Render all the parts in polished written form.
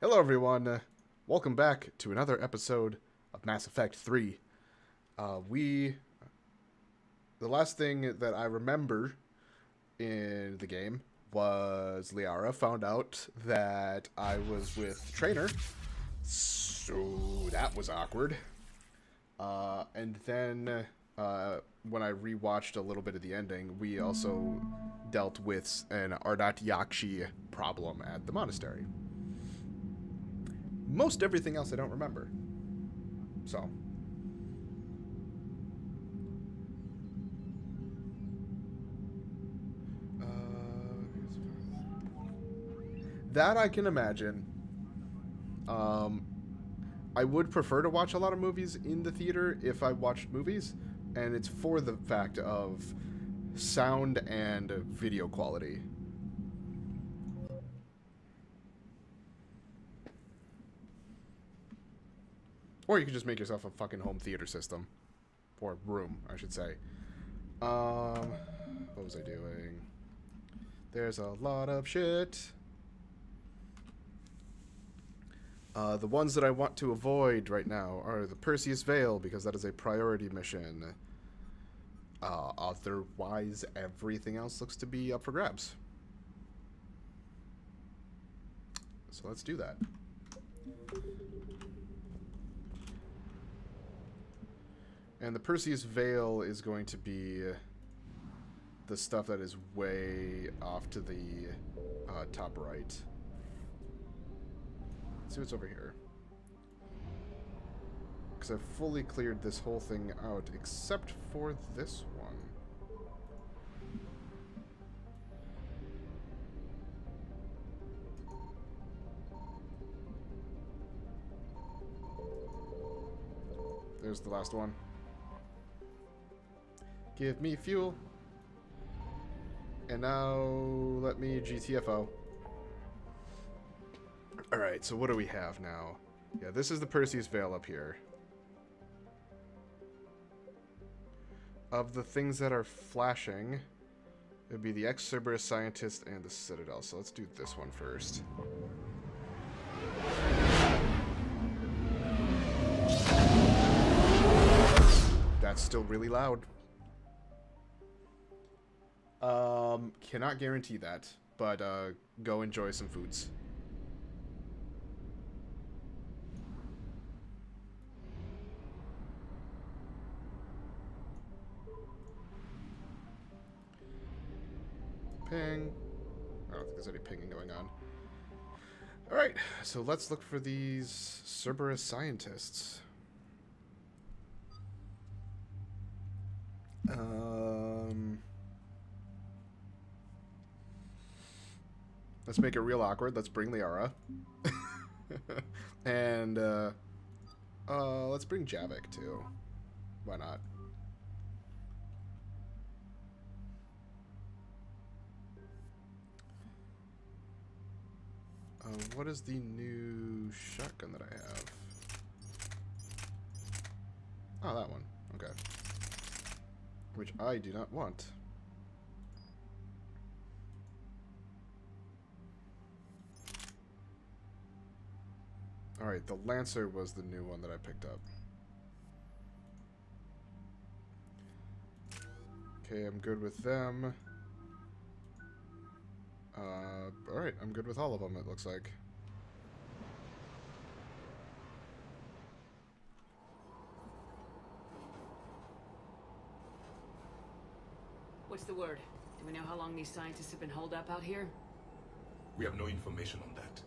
Hello everyone, welcome back to another episode of Mass Effect 3. The last thing that I remember in the game was Liara found out that I was with Trainer, so that was awkward. And then when I rewatched a little bit of the ending, we also dealt with an Ardat Yakshi problem at the monastery. Most everything else I don't remember. So. That I can imagine. I would prefer to watch a lot of movies in the theater if I watched movies, and it's for the fact of sound and video quality. Or you could just make yourself a fucking home theater system. Or room, I should say. What was I doing? There's a lot of shit. The ones that I want to avoid right now are the Perseus Vale, because that is a priority mission. Otherwise, everything else looks to be up for grabs. So let's do that. And the Perseus Vale is going to be the stuff that is way off to the top right. Let's see what's over here. Because I've fully cleared this whole thing out, except for this one. There's the last one. Give me fuel. And now let me GTFO. Alright, so what do we have now? Yeah, this is the Perseus Vale up here. Of the things that are flashing, it would be the ex-Cerberus scientist and the Citadel. So let's do this one first. That's still really loud. Cannot guarantee that, but go enjoy some foods. Ping. I don't think there's any pinging going on. Alright, so let's look for these Cerberus scientists. Let's make it real awkward. Let's bring Liara. And, let's bring Javik, too. Why not? What is the new shotgun that I have? Oh, that one. Okay. Which I do not want. Alright, the Lancer was the new one that I picked up. Okay, I'm good with them. Alright, I'm good with all of them, it looks like. What's the word? Do we know how long these scientists have been holed up out here? We have no information on that.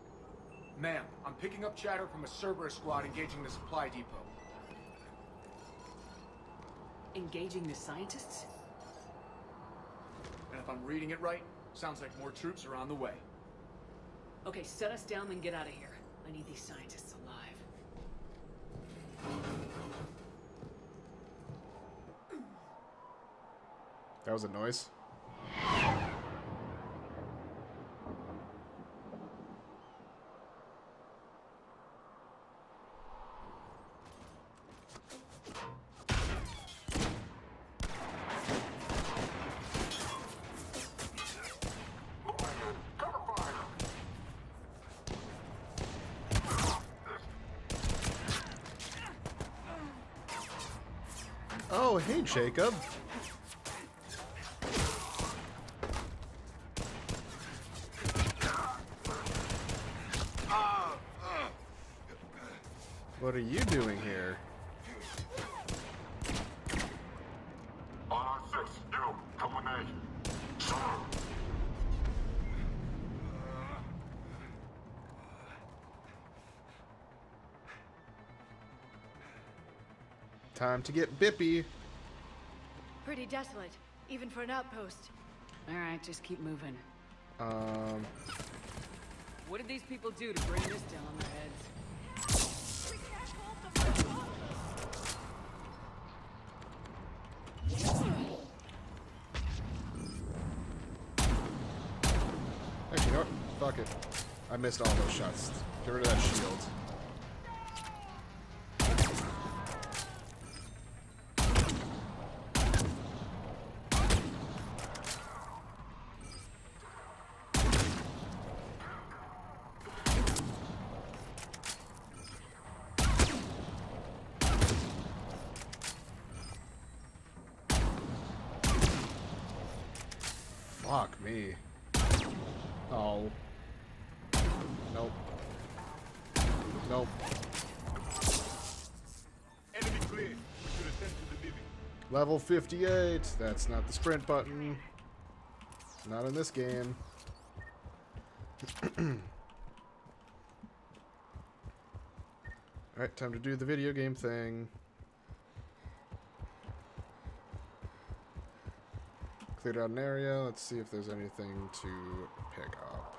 Ma'am, I'm picking up chatter from a Cerberus squad engaging the supply depot. Engaging the scientists? And if I'm reading it right, sounds like more troops are on the way. Okay, set us down and get out of here. I need these scientists alive. That was a noise. Oh, hey, Jacob. What are you doing here? Time to get bippy. Pretty desolate, even for an outpost. Alright, just keep moving. Um, What did these people do to bring this down on their heads? actually, you know what? Fuck it. I missed all those shots. Get rid of that shield. Fuck me. Oh. Nope. Nope. Enemy clear. We should attend to the living. Level 58. That's not the sprint button. Not in this game. Alright, time to do the video game thing. Cleared out an area. Let's see if there's anything to pick up.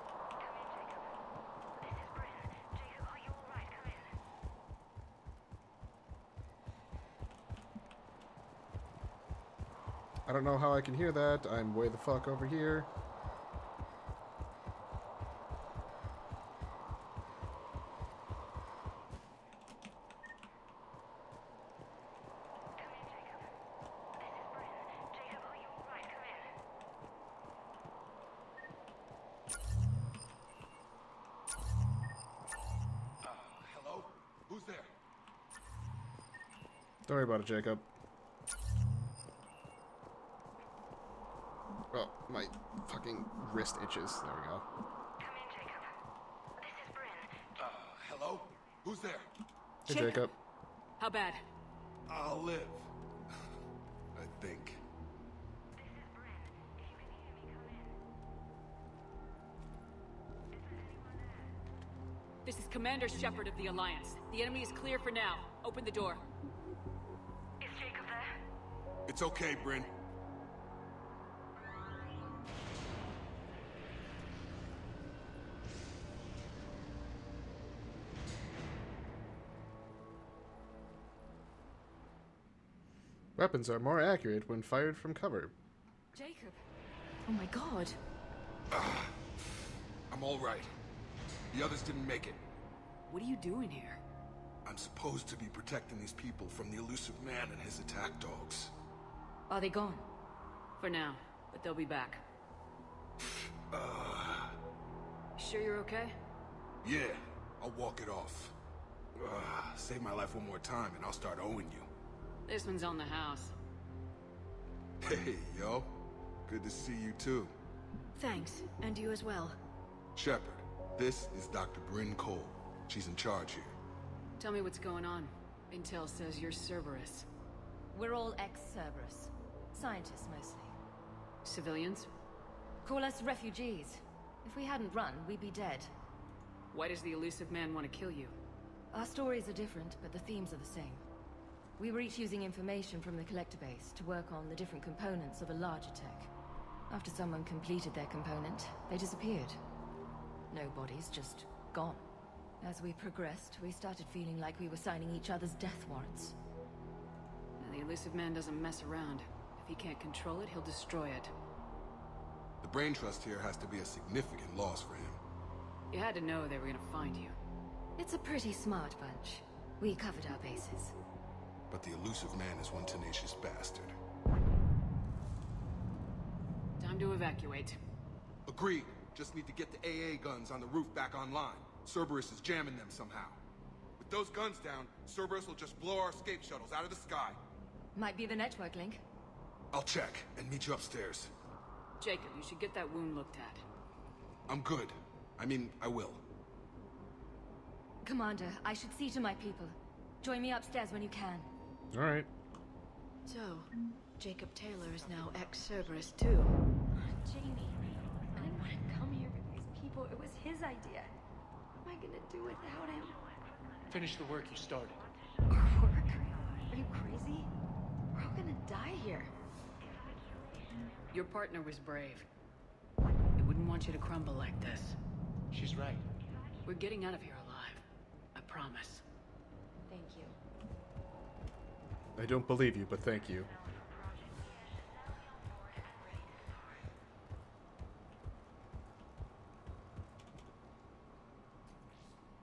I don't know how I can hear that. I'm way the fuck over here. Hello? Who's there? Don't worry about it, Jacob. Oh, my fucking wrist itches. There we go. Come in, Jacob. This is Bryn. Hello? Who's there? Hey, Chip. Jacob. How bad? I'll live. I think. This is Bryn. If you can hear me, come in. Is there anyone there? This is Commander Shepard of the Alliance. The enemy is clear for now. Open the door. Is Jacob there? It's okay, Bryn. Weapons are more accurate when fired from cover. Jacob. Oh my god. I'm all right. The others didn't make it. What are you doing here? I'm supposed to be protecting these people from the elusive man and his attack dogs. Are they gone? For now, but they'll be back. Sure you're okay? Yeah, I'll walk it off. Save my life one more time and I'll start owing you. This one's on the house. Hey, yo. Good to see you too. Thanks, and you as well. Shepard, this is Dr. Bryn Cole. She's in charge here. Tell me what's going on. Intel says you're Cerberus. We're all ex-Cerberus. Scientists, mostly. Civilians? Call us refugees. If we hadn't run, we'd be dead. Why does the elusive man want to kill you? Our stories are different, but the themes are the same. We were each using information from the collector base to work on the different components of a larger tech. After someone completed their component, they disappeared. No bodies, just gone. As we progressed, we started feeling like we were signing each other's death warrants. The elusive man doesn't mess around. If he can't control it, he'll destroy it. The brain trust here has to be a significant loss for him. You had to know they were gonna find you. It's a pretty smart bunch. We covered our bases. But the elusive man is one tenacious bastard. Time to evacuate. Agreed. Just need to get the AA guns on the roof back online. Cerberus is jamming them somehow. With those guns down, Cerberus will just blow our escape shuttles out of the sky. Might be the network link. I'll check and meet you upstairs. Jacob, you should get that wound looked at. I'm good. I mean, I will. Commander, I should see to my people. Join me upstairs when you can. All right. So, Jacob Taylor is now ex-Cerberus too. Jamie, I didn't want to come here with these people. It was his idea. What am I gonna do without him? Finish the work you started. Our work? Are you crazy? We're all gonna die here. Your partner was brave. I wouldn't want you to crumble like this. She's right. We're getting out of here alive. I promise. Thank you. I don't believe you, but thank you.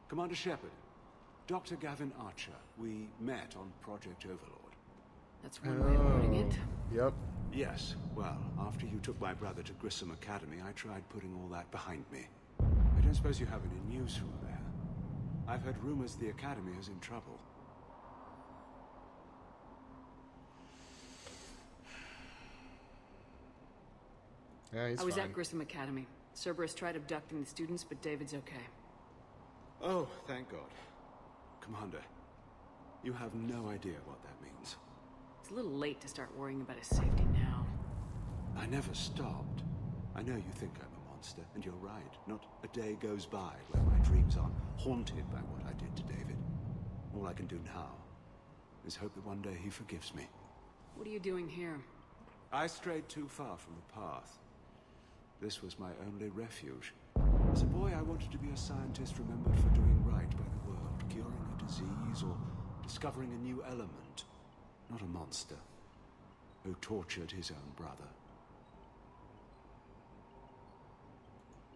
Commander Shepard, Dr. Gavin Archer. We met on Project Overlord. That's one way of putting it. Yep. Yes, well, after you took my brother to Grissom Academy, I tried putting all that behind me. I don't suppose you have any news from there. I've heard rumors the Academy is in trouble. Yeah, he's I was fine. at Grissom Academy. Cerberus tried abducting the students, but David's okay. Oh, thank God. Commander, you have no idea what that means. It's a little late to start worrying about his safety now. I never stopped. I know you think I'm a monster, and you're right. Not a day goes by where my dreams aren't haunted by what I did to David. All I can do now is hope that one day he forgives me. What are you doing here? I strayed too far from the path. This was my only refuge. As a boy, I wanted to be a scientist remembered for doing right by the world, curing a disease or discovering a new element. Not a monster who tortured his own brother.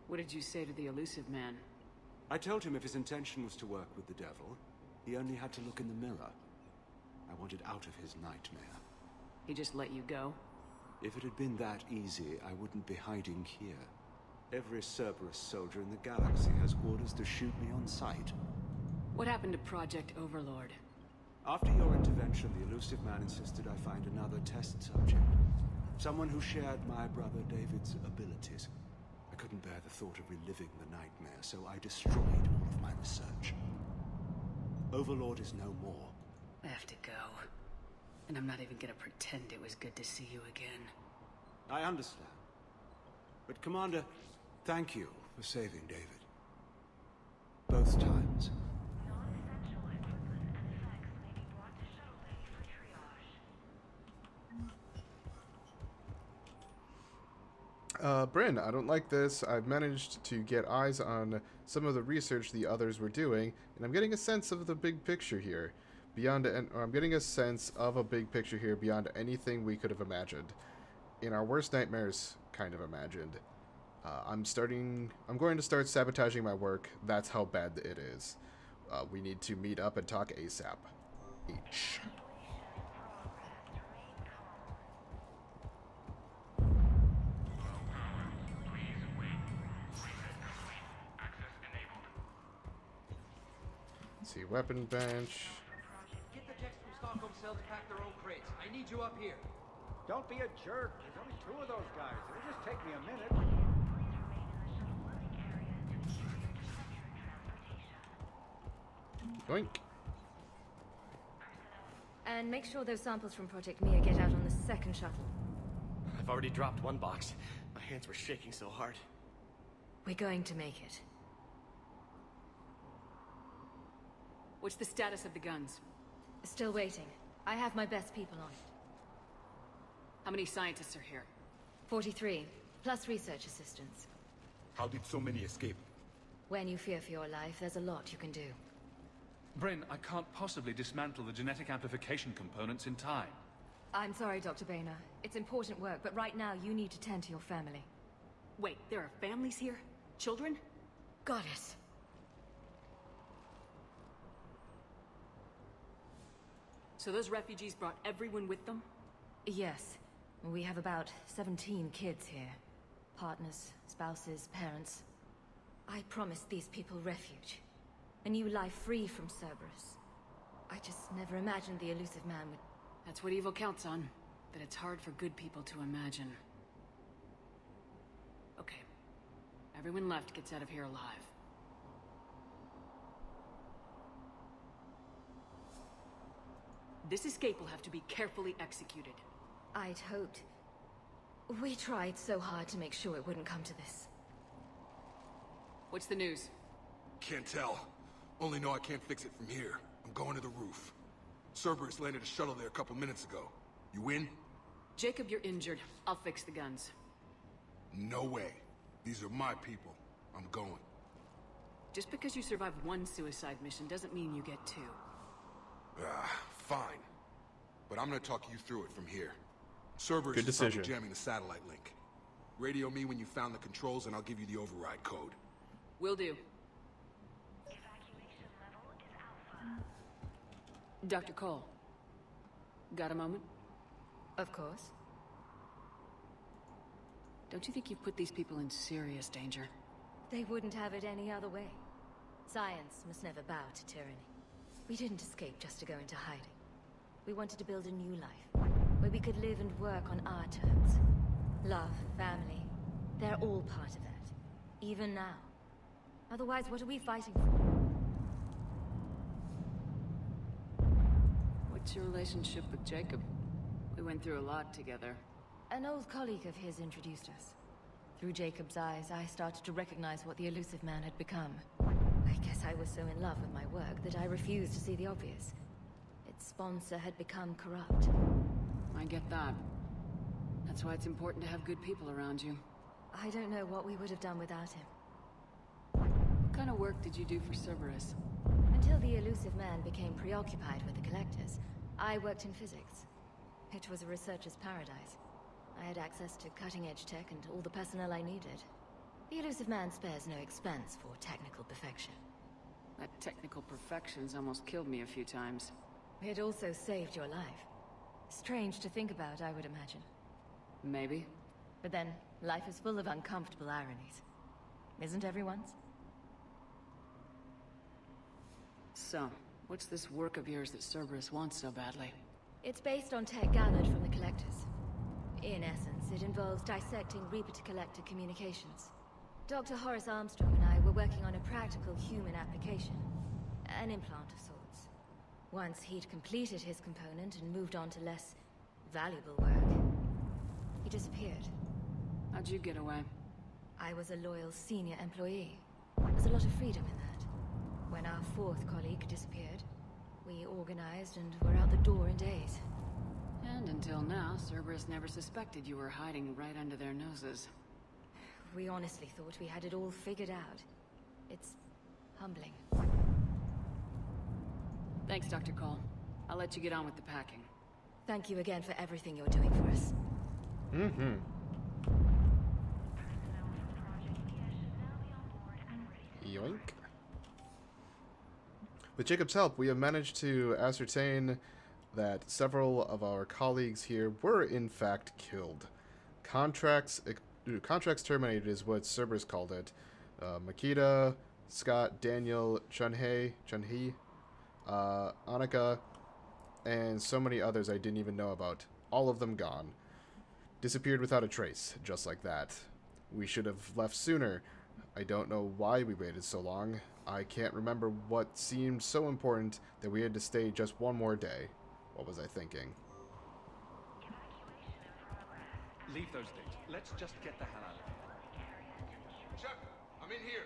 What did you say to the elusive man? I told him if his intention was to work with the devil, he only had to look in the mirror. I wanted out of his nightmare. He just let you go? If it had been that easy, I wouldn't be hiding here. Every Cerberus soldier in the galaxy has orders to shoot me on sight. What happened to Project Overlord? After your intervention, the elusive man insisted I find another test subject. Someone who shared my brother David's abilities. I couldn't bear the thought of reliving the nightmare, so I destroyed all of my research. Overlord is no more. I have to go. And I'm not even gonna pretend it was good to see you again. I understand. But Commander, thank you for saving David. Both times. Non-essential equipment and effects may be brought to shuttle bay for triage. Bryn, I don't like this. I've managed to get eyes on some of the research the others were doing, and I'm getting a sense of the big picture here. I'm getting a sense of a big picture here beyond anything we could have imagined. In our worst nightmares, kind of imagined. I'm going to start sabotaging my work. That's how bad it is. We need to meet up and talk ASAP. H. Let's see, weapon bench. Get the techs from Stockholm Cell to pack their own crates. I need you up here. Don't be a jerk. There's only 2 of those guys. It'll just take me a minute. Yoink. And make sure those samples from Project Mia get out on the second shuttle. I've already dropped one box. My hands were shaking so hard. We're going to make it. What's the status of the guns? Still waiting. I have my best people on it. How many scientists are here? 43, plus research assistants. How did so many escape? When you fear for your life, there's a lot you can do. Bryn, I can't possibly dismantle the genetic amplification components in time. I'm sorry, Dr. Boehner. It's important work, but right now you need to tend to your family. Wait, there are families here? Children? Goddess. So those refugees brought everyone with them? Yes. We have about 17 kids here. Partners, spouses, parents. I promised these people refuge. A new life free from Cerberus. I just never imagined the elusive man would That's what evil counts on, but it's hard for good people to imagine. Okay. Everyone left gets out of here alive. This escape will have to be carefully executed. I'd hoped. We tried so hard to make sure it wouldn't come to this. What's the news? Can't tell. Only know I can't fix it from here. I'm going to the roof. Cerberus landed a shuttle there a couple minutes ago. You in? Jacob, you're injured. I'll fix the guns. No way. These are my people. I'm going. Just because you survived one suicide mission doesn't mean you get two. Fine. But I'm gonna talk you through it from here. Cerberus Good is probably decision. jamming the satellite link. Radio me when you found the controls and I'll give you the override code. Will do. Evacuation level is Alpha. Dr. Cole. Got a moment? Of course. Don't you think you've put these people in serious danger? They wouldn't have it any other way. Science must never bow to tyranny. We didn't escape just to go into hiding. We wanted to build a new life, where we could live and work on our terms. Love, family, they're all part of that. Even now. Otherwise, what are we fighting for? What's your relationship with Jacob? We went through a lot together. An old colleague of his introduced us. Through Jacob's eyes, I started to recognize what the elusive man had become. I guess I was so in love with my work that I refused to see the obvious. Its sponsor had become corrupt. I get that. That's why it's important to have good people around you. I don't know what we would have done without him. What kind of work did you do for Cerberus? Until the elusive man became preoccupied with the collectors, I worked in physics. It was a researcher's paradise. I had access to cutting-edge tech and all the personnel I needed. The elusive man spares no expense for technical perfection. That technical perfection's almost killed me a few times. It also saved your life. Strange to think about, I would imagine. Maybe. But then, life is full of uncomfortable ironies. Isn't everyone's? So, what's this work of yours that Cerberus wants so badly? It's based on tech gathered from the collectors. In essence, it involves dissecting Reaper-to-Collector communications. Dr. Horace Armstrong and I were working on a practical human application. An implant of sorts. Once he'd completed his component and moved on to less valuable work, he disappeared. How'd you get away? I was a loyal senior employee. There's a lot of freedom in that. When our fourth colleague disappeared, we organized and were out the door in days. And until now, Cerberus never suspected you were hiding right under their noses. We honestly thought we had it all figured out. It's humbling. Thanks, Dr. Cole. I'll let you get on with the packing. Thank you again for everything you're doing for us. Mm-hmm. Personnel from Project Mia should now be on board and ready to Yoink. With Jacob's help, we have managed to ascertain that several of our colleagues here were in fact killed. Contracts terminated is what Cerberus called it. Makita, Scott, Daniel, Chunhei, Annika, and so many others I didn't even know about. All of them gone. Disappeared without a trace, just like that. We should have left sooner. I don't know why we waited so long. I can't remember what seemed so important that we had to stay just one more day. What was I thinking? evacuation in progress. Leave those things. Let's just get the hell out of here. Chuck, I'm in here.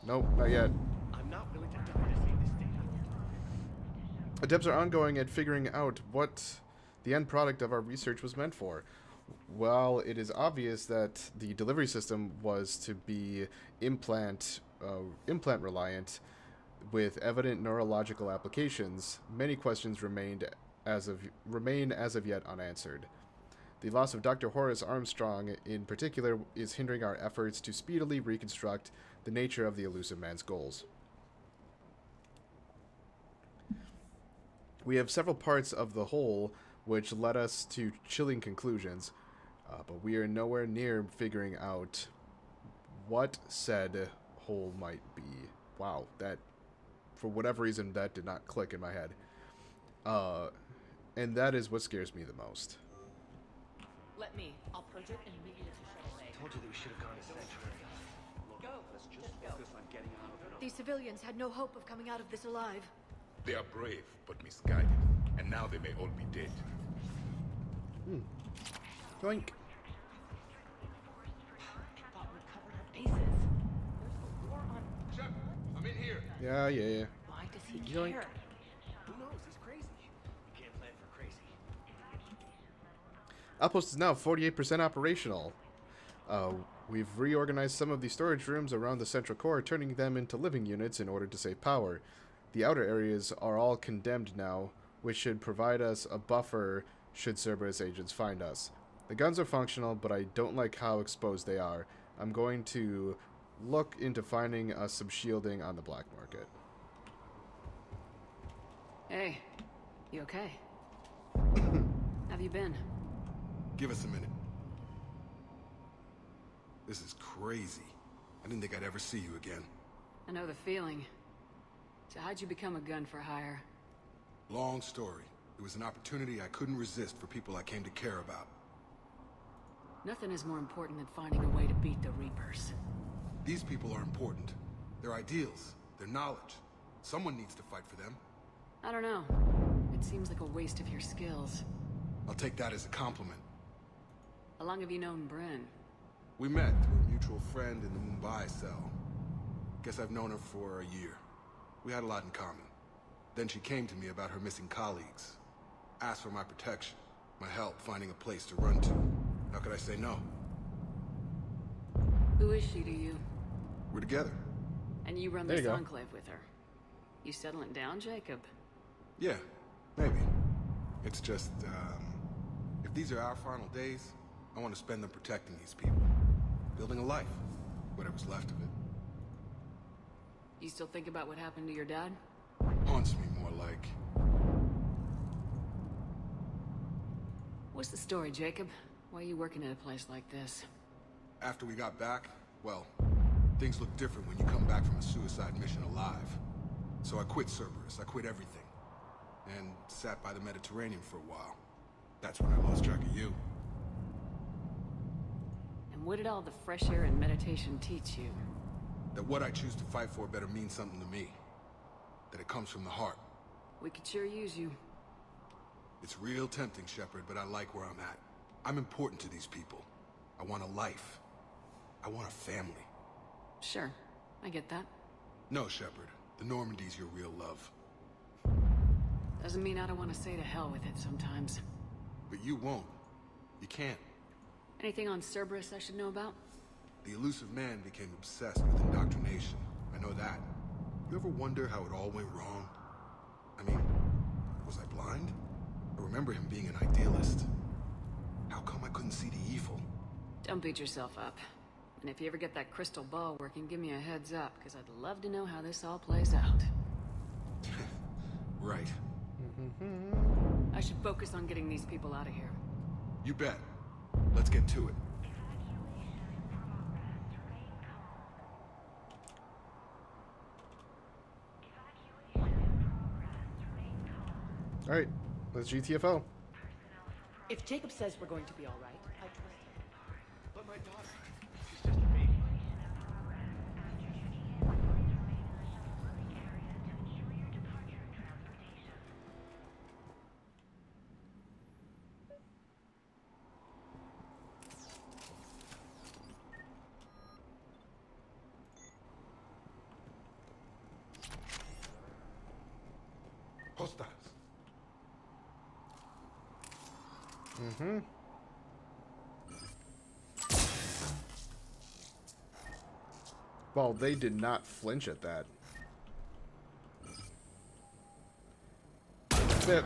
Nope, not yet. I'm not willing to die to save this data. Attempts are ongoing at figuring out what the end product of our research was meant for. While it is obvious that the delivery system was to be implant reliant with evident neurological applications, many questions remain as of yet unanswered. The loss of Dr. Horace Armstrong in particular is hindering our efforts to speedily reconstruct the nature of the elusive man's goals. We have several parts of the whole which led us to chilling conclusions, but we are nowhere near figuring out what said whole might be. Wow, that, for whatever reason, that did not click in my head. And that is what scares me the most. Let me. I'll purge it and meet you at the shuttle bay. Told you that we should have gone to Sanctuary. Go. Let's just focus on getting out of it. These civilians had no hope of coming out of this alive. They are brave, but misguided. And now they may all be dead. Yoink. Thought we covered our bases. There's a war on. Shep, I'm in here. Yeah. Why does he Yoink. care? Who knows? He's crazy. You can't plan for crazy. Outpost is now 48% operational. We've reorganized some of the storage rooms around the central core, turning them into living units in order to save power. The outer areas are all condemned now, which should provide us a buffer should Cerberus agents find us. The guns are functional, but I don't like how exposed they are. I'm going to look into finding us some shielding on the black market. Hey, you okay? Have you been? Give us a minute. This is crazy. I didn't think I'd ever see you again. I know the feeling. So how'd you become a gun for hire? Long story. It was an opportunity I couldn't resist for people I came to care about. Nothing is more important than finding a way to beat the Reapers. These people are important. Their ideals, their knowledge. Someone needs to fight for them. I don't know. It seems like a waste of your skills. I'll take that as a compliment. How long have you known Bryn? We met through a mutual friend in the Mumbai cell. Guess I've known her for a year. We had a lot in common. Then she came to me about her missing colleagues. Asked for my protection, my help finding a place to run to. How could I say no? Who is she to you? We're together. And you run There this you go. enclave with her. You settling down, Jacob? Yeah, maybe. It's just, if these are our final days, I want to spend them protecting these people. Building a life. Whatever's left of it. You still think about what happened to your dad? Haunts me more like. What's the story, Jacob? Why are you working at a place like this? After we got back, well, things look different when you come back from a suicide mission alive. So I quit Cerberus, I quit everything. And sat by the Mediterranean for a while. That's when I lost track of you. And what did all the fresh air and meditation teach you? That what I choose to fight for better mean something to me. That it comes from the heart. We could sure use you. It's real tempting, Shepard, but I like where I'm at. I'm important to these people. I want a life. I want a family. Sure, I get that. No, Shepard. The Normandy's your real love. Doesn't mean I don't want to say to hell with it sometimes. But you won't. You can't. Anything on Cerberus I should know about? The elusive man became obsessed with indoctrination. I know that. You ever wonder how it all went wrong? I mean, was I blind? I remember him being an idealist. How come I couldn't see the evil? Don't beat yourself up. And if you ever get that crystal ball working, give me a heads up, because I'd love to know how this all plays out. Right. I should focus on getting these people out of here. You bet. Let's get to it. Alright, let's GTFO. If Jacob says we're going to be all right, I trust him. But my daughter, she's just a baby. Hostiles. Well, they did not flinch at that. Bit.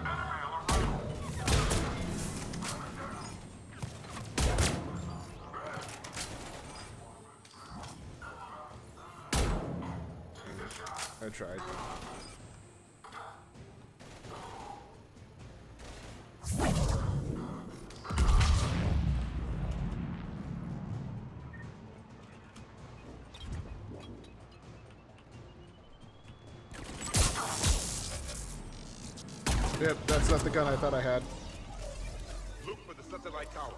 I tried. Yep, that's not the gun I thought I had. Look for the satellite tower.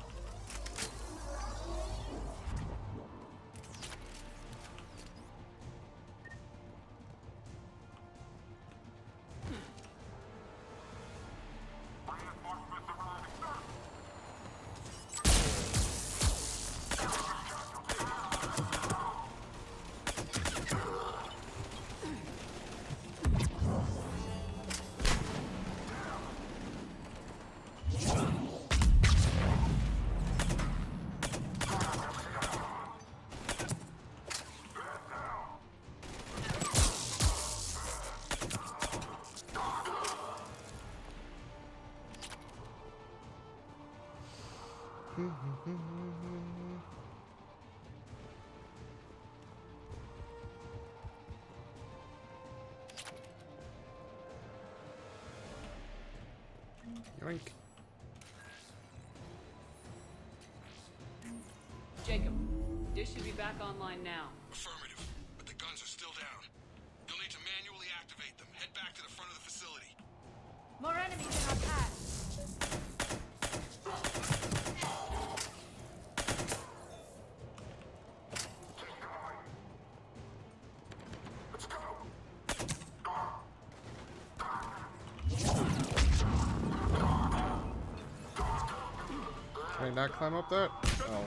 Yoink. Jacob, dish should be back online now. Affirmative, but the guns are still down. You'll need to manually activate them. Head back to the front of the facility. More enemies in our path. Can I not climb up that? Oh.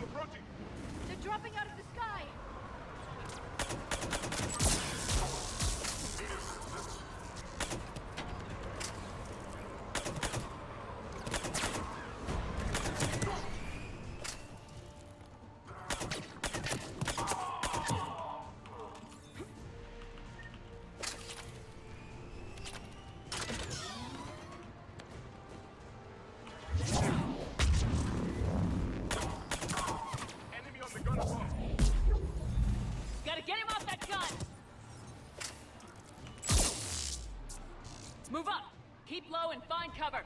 They're dropping out of the sky. Gotta get him off that gun! Move up! Keep low and find cover!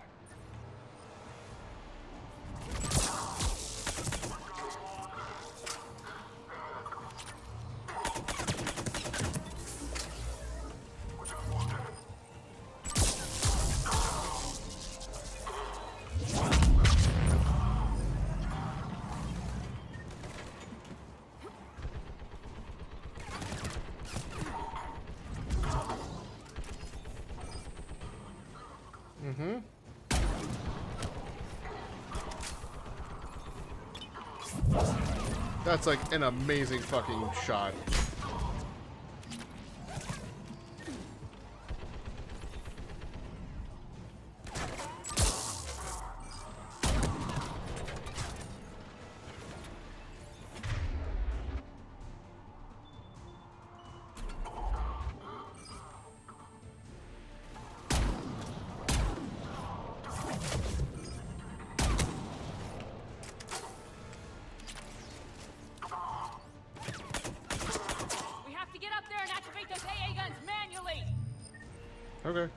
That's like an amazing fucking shot. Okay.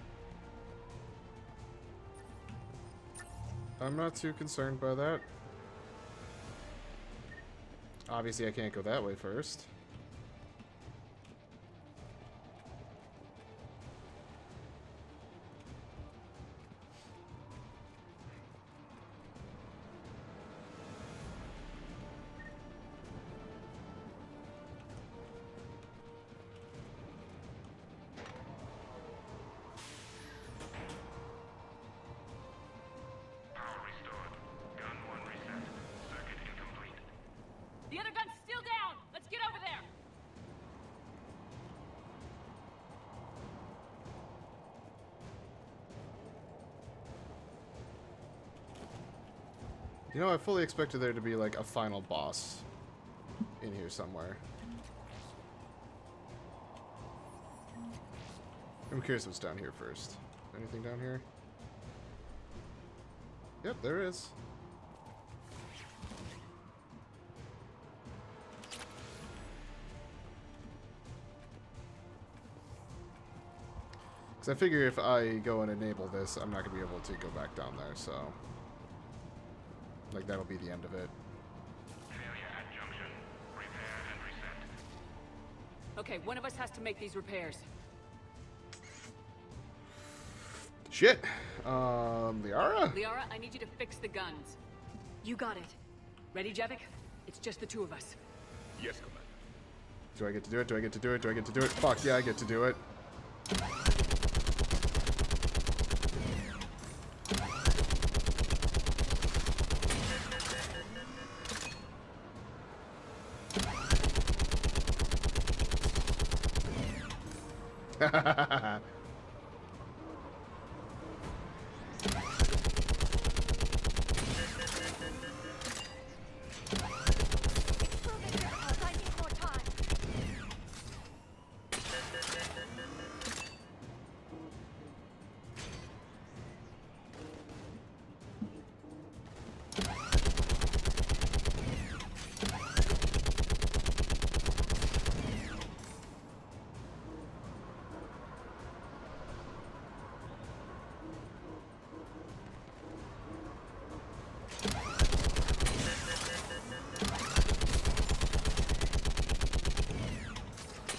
I'm not too concerned by that. Obviously, I can't go that way first. The other gun's still down! Let's get over there! You know, I fully expected there to be like a final boss in here somewhere. I'm curious what's down here first. Anything down here? Yep, there is. Because I figure if I go and enable this, I'm not going to be able to go back down there, so... like, that'll be the end of it. Failure at junction. Repair and reset. Okay, one of us has to make these repairs. Shit. Liara? Liara, I need you to fix the guns. You got it. Ready, Javik? It's just the two of us. Yes, Commander. Do I get to do it? Do I get to do it? Do I get to do it? Fuck yeah, I get to do it.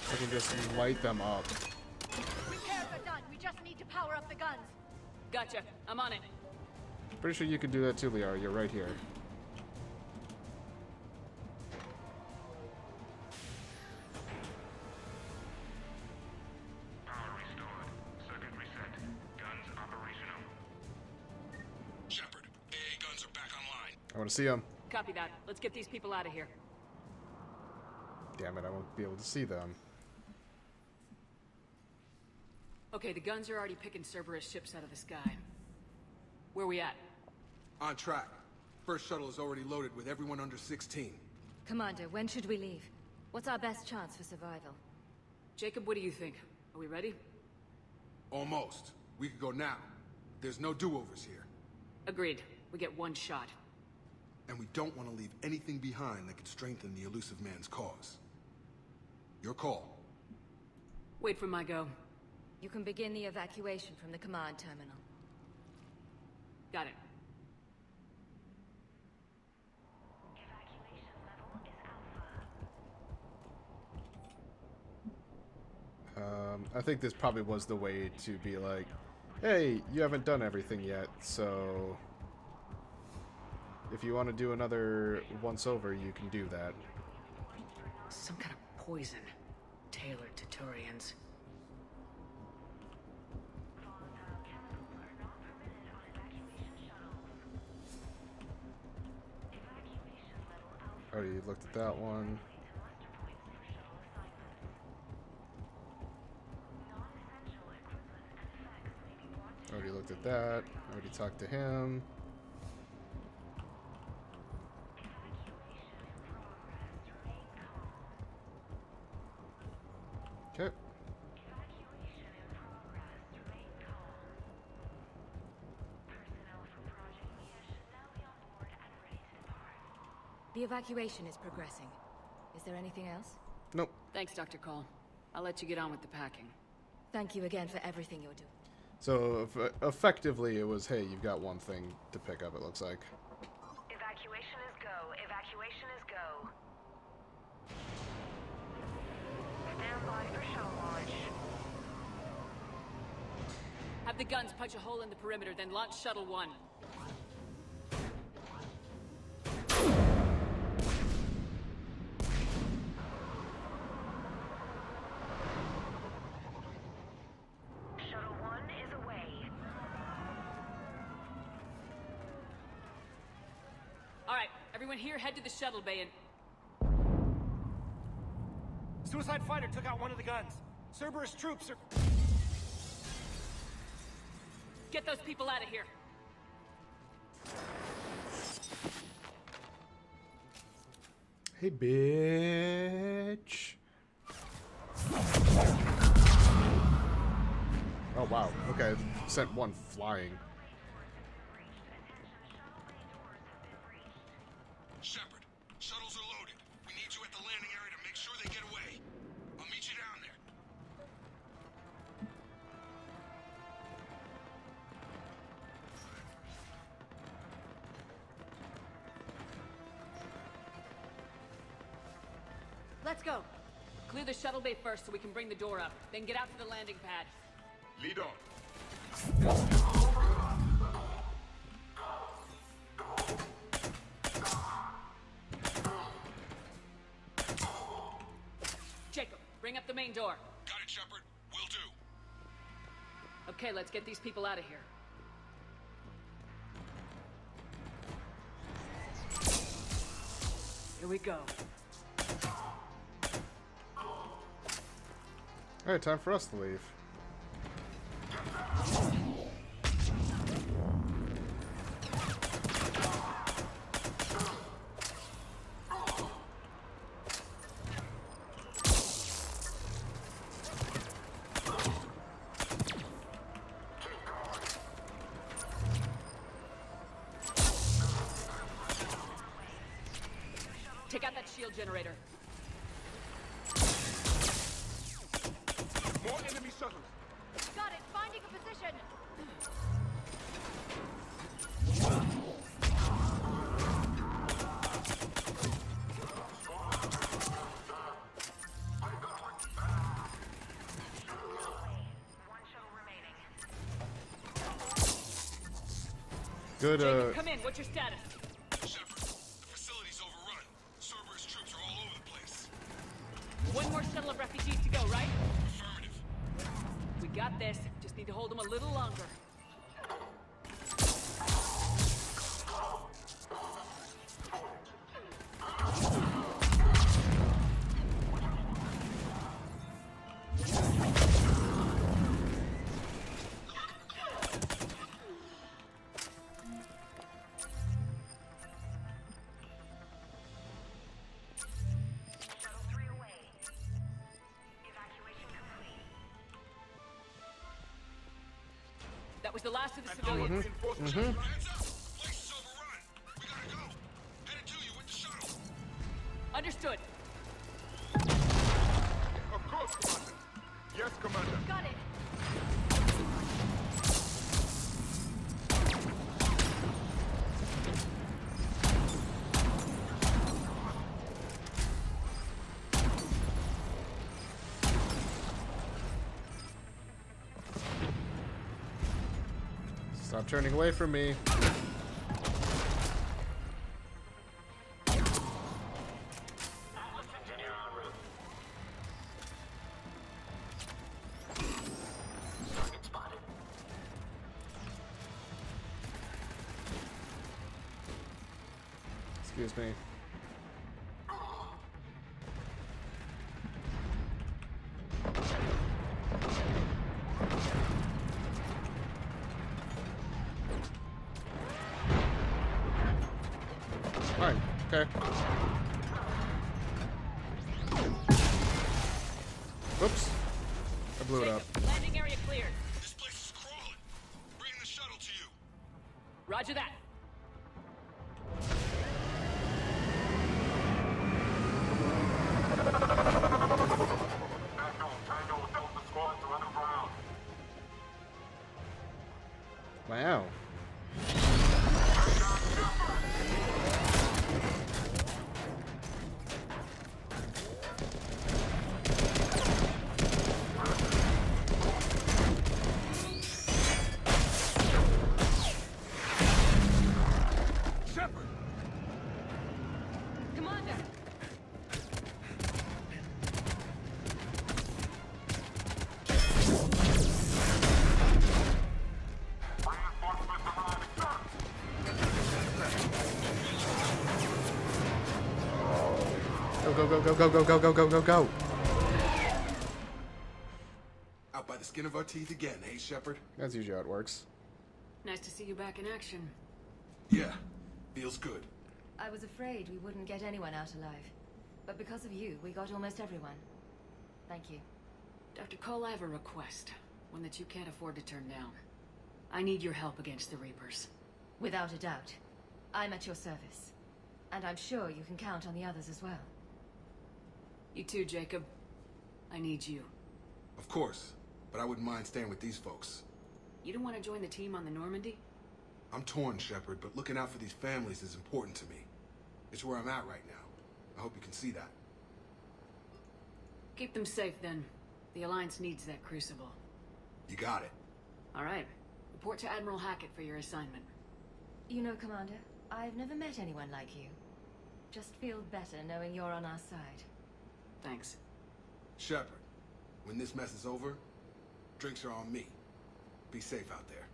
I can just light them up. Repairs are done. We just need to power up the guns. Gotcha. I'm on it. Pretty sure you can do that too, Liara. You're right here. Power restored. Circuit reset. Guns operational. Shepard, AA guns are back online. I want to see them. Copy that. Let's get these people out of here. Damn it, I won't be able to see them. Okay, the guns are already picking Cerberus ships out of the sky. Where we at? On track. First shuttle is already loaded with everyone under 16. Commander, when should we leave? What's our best chance for survival? Jacob, what do you think? Are we ready? Almost. We could go now. There's no do-overs here. Agreed. We get one shot. And we don't want to leave anything behind that could strengthen the elusive man's cause. Your call. Wait for my go. You can begin the evacuation from the command terminal. Got it. Evacuation level is Alpha. I think this probably was the way to be like, hey, you haven't done everything yet, so if you want to do another once-over, you can do that. Some kind of poison. Tailored to Turians. Volatile chemicals are not permitted on evacuation shuttles. Evacuation level Alpha. Already looked at that one. To muster points for shuttle assignment. Non-essential equipment and effects may be brought to Already looked at that. Already talked to him. Okay. Evacuation in progress. Remain calm. Personnel from Project Mia should now be on board and ready to depart. The evacuation is progressing. Is there anything else? Nope. Thanks, Dr. Cole. I'll let you get on with the packing. Thank you again for everything you're doing. So effectively, it was, hey, you've got one thing to pick up. It looks like. Evacuation is go. Evacuation is go. Stand by for shuttle launch. Have the guns punch a hole in the perimeter, then launch Shuttle 1. Shuttle 1 is away. Alright, everyone here, head to the shuttle bay and... Suicide fighter took out one of the guns. Cerberus troops are... Get those people out of here. Hey, bitch. Oh, wow. Okay, sent one flying. Shepard, shuttles are loaded. We need you at the landing area to make sure they get away. I'll meet you down there. Let's go. Clear the shuttle bay first so we can bring the door up. Then get out to the landing pad. Lead on. Jacob, bring up the main door. Got it, Shepard. Will do. Okay, let's get these people out of here. Here we go. Alright, time for us to leave. Take out that shield generator. More enemy shuttles. Got it. Finding a position. Good, Jacob, come in. What's your status? Shepard, the facility's overrun. Cerberus troops are all over the place. One more shuttle of refugees to go, right? Affirmative. We got this. Just need to hold them a little longer. Shuttle 3 away. Evacuation complete. That was the last of the civilians. Hands up! Place is overrun. We gotta go. Headed to you with the shuttle. Understood. Of course, Commander. Yes, Commander. Got it. Stop turning away from me. Excuse me. Alright, okay. Whoops. I blew it up. Jacob, landing area cleared. This place is crawling. Bringing the shuttle to you. Roger that. Wow. Shepard! Commander! Go, go, go, go, go, go, go, go, go, go. Out by the skin of our teeth again, hey, Shepard? That's usually how it works. Nice to see you back in action. Yeah, feels good. I was afraid we wouldn't get anyone out alive. But because of you, we got almost everyone. Thank you. Dr. Cole, I have a request. One that you can't afford to turn down. I need your help against the Reapers. Without a doubt. I'm at your service. And I'm sure you can count on the others as well. You too, Jacob. I need you. Of course, but I wouldn't mind staying with these folks. You don't want to join the team on the Normandy? I'm torn, Shepard, but looking out for these families is important to me. It's where I'm at right now. I hope you can see that. Keep them safe, then. The Alliance needs that crucible. You got it. All right. Report to Admiral Hackett for your assignment. You know, Commander, I've never met anyone like you. Just feel better knowing you're on our side. Thanks. Shepard, when this mess is over, drinks are on me. Be safe out there.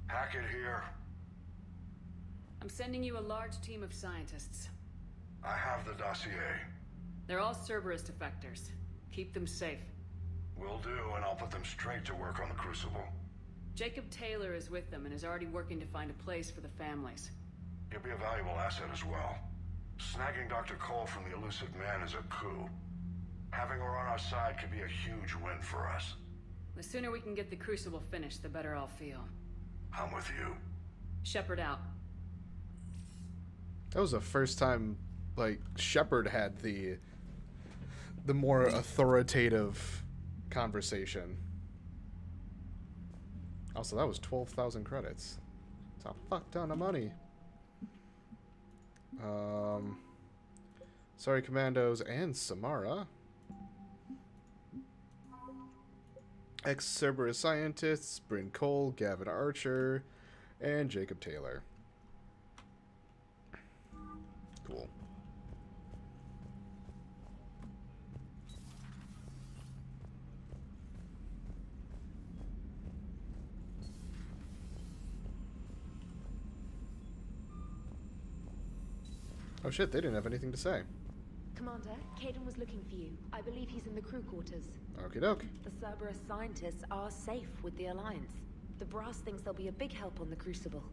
Hackett here. I'm sending you a large team of scientists. I have the dossier. They're all Cerberus defectors. Keep them safe. Will do, and I'll put them straight to work on the Crucible. Jacob Taylor is with them and is already working to find a place for the families. He'll be a valuable asset as well. Snagging Dr. Cole from the elusive man is a coup. Having her on our side could be a huge win for us. The sooner we can get the Crucible finished, the better I'll feel. I'm with you. Shepard out. That was the first time, like, Shepard had the more authoritative conversation. Also, that was 12,000 credits. It's a fuck ton of money. Sorry, Commandos and Samara. Ex-Cerberus scientists, Bryn Cole, Gavin Archer, and Jacob Taylor. Cool. Oh shit, they didn't have anything to say. Commander, Caden was looking for you. I believe he's in the crew quarters. Okie doke. The Cerberus scientists are safe with the Alliance. The brass thinks they'll be a big help on the Crucible.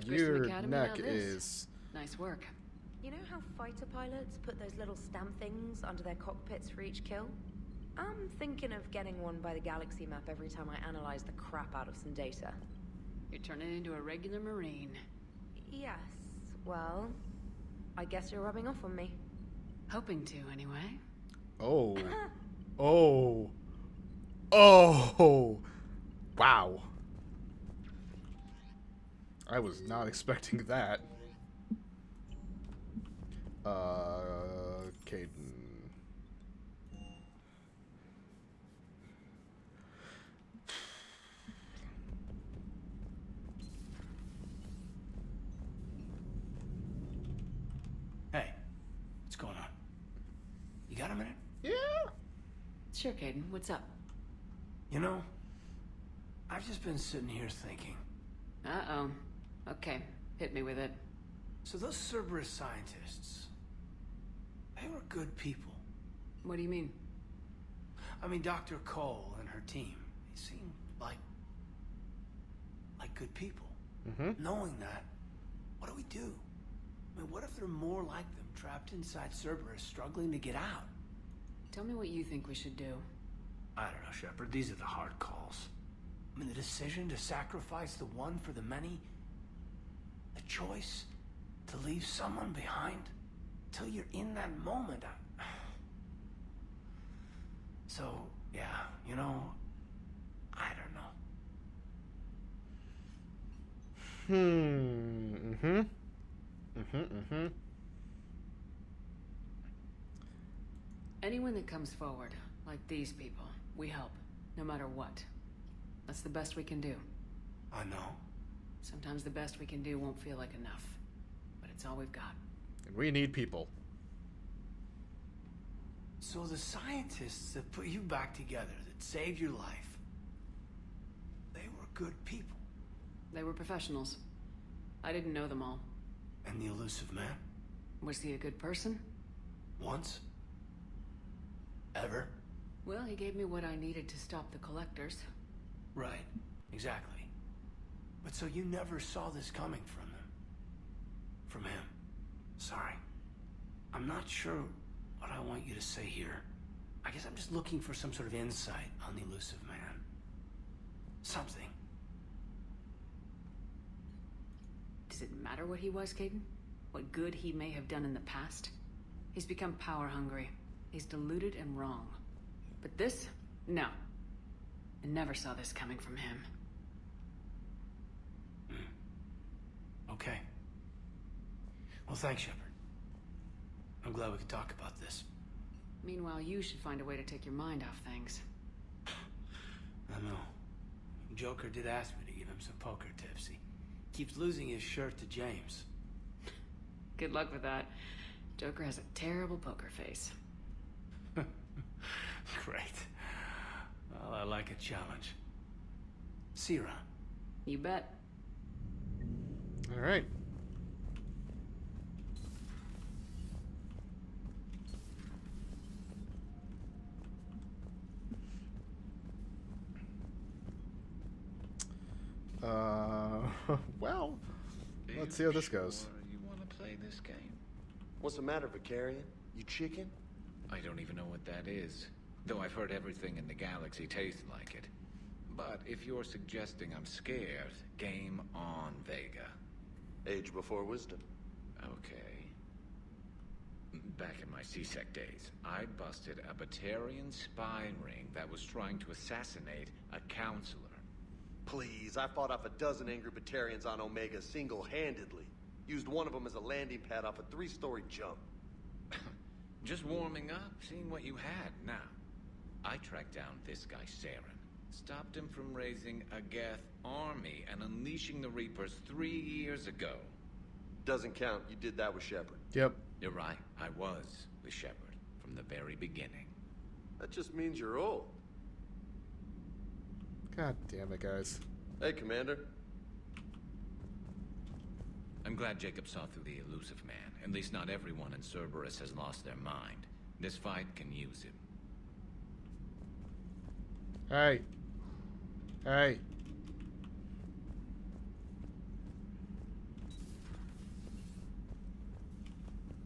Your neck is... Nice work. You know how fighter pilots put those little stamp things under their cockpits for each kill? I'm thinking of getting one by the galaxy map every time I analyze the crap out of some data. You're turning into a regular Marine. Yes, well, I guess you're rubbing off on me. Hoping to, anyway. Oh. Oh. Oh. Wow. I was not expecting that. Caden. Hey, what's going on? You got a minute? Yeah. Sure, Caden. What's up? You know, I've just been sitting here thinking. Uh-oh. Okay, hit me with it. So those Cerberus scientists, they were good people. What do you mean? I mean, Dr. Cole and her team, they seemed like good people. Mm-hmm. Knowing that, what do we do? I mean, what if there are more like them trapped inside Cerberus struggling to get out? Tell me what you think we should do. I don't know, Shepard. These are the hard calls. I mean, the decision to sacrifice the one for the many, the choice to leave someone behind till you're in that moment. So, yeah, you know, I don't know. Anyone that comes forward, like these people, we help, no matter what. That's the best we can do. I know. Sometimes the best we can do won't feel like enough, but it's all we've got. And we need people. So the scientists that put you back together, that saved your life, they were good people. They were professionals. I didn't know them all. And the elusive man? Was he a good person? Once? Ever? Well, he gave me what I needed to stop the collectors. Right, exactly. But so you never saw this coming from them? From him? Sorry. I'm not sure what I want you to say here. I guess I'm just looking for some sort of insight on the elusive man. Something. Does it matter what he was, Caden? What good he may have done in the past? He's become power-hungry. He's deluded and wrong. But this? No. I never saw this coming from him. Okay. Well, thanks, Shepard. I'm glad we could talk about this. Meanwhile, you should find a way to take your mind off things. I know. Joker did ask me to give him some poker tips. He keeps losing his shirt to James. Good luck with that. Joker has a terrible poker face. Great. Well, I like a challenge. See you around. You bet. All right. Well, let's see how this goes. You want to play this game? What's the matter, Vicarian? You chicken? I don't even know what that is, though I've heard everything in the galaxy tastes like it. But if you're suggesting I'm scared, game on, Vega. Age before wisdom. Okay. Back in my C-Sec days, I busted a Batarian spy ring that was trying to assassinate a counselor. Please, I fought off a dozen angry Batarians on Omega single-handedly. Used one of them as a landing pad off a 3-story jump. Just warming up, seeing what you had. Now, I tracked down this guy, Saren. Stopped him from raising a Geth army and unleashing the Reapers 3 years ago. Doesn't count. You did that with Shepard. Yep. You're right. I was with Shepard from the very beginning. That just means you're old. God damn it, guys. Hey, Commander. I'm glad Jacob saw through the elusive man. At least not everyone in Cerberus has lost their mind. This fight can use him. Hey. Hey.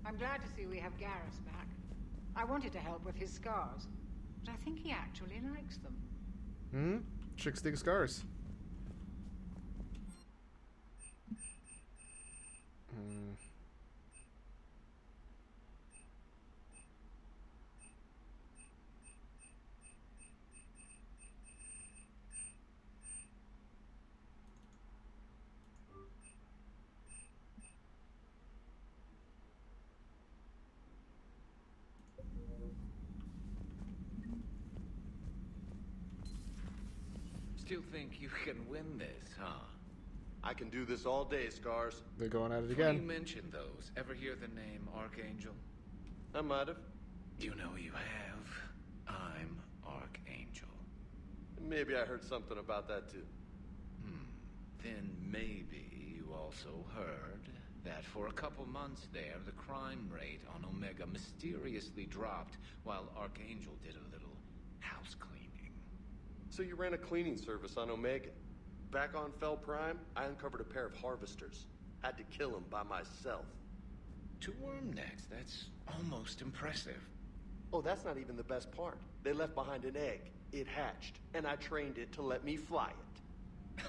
I'm glad to see we have Garrus back. I wanted to help with his scars, but I think he actually likes them. Hmm? Chicks dig scars. Still think you can win this, huh? I can do this all day, Scars. They're going at it Before again. you mentioned those, ever hear the name Archangel? I might have. You know you have. I'm Archangel. Maybe I heard something about that too. Then maybe you also heard that for a couple months there, the crime rate on Omega mysteriously dropped while Archangel did a little house cleaning. So you ran a cleaning service on Omega. Back on Fel Prime, I uncovered a pair of harvesters. Had to kill them by myself. 2 worm necks, that's almost impressive. Oh, that's not even the best part. They left behind an egg. It hatched, and I trained it to let me fly it.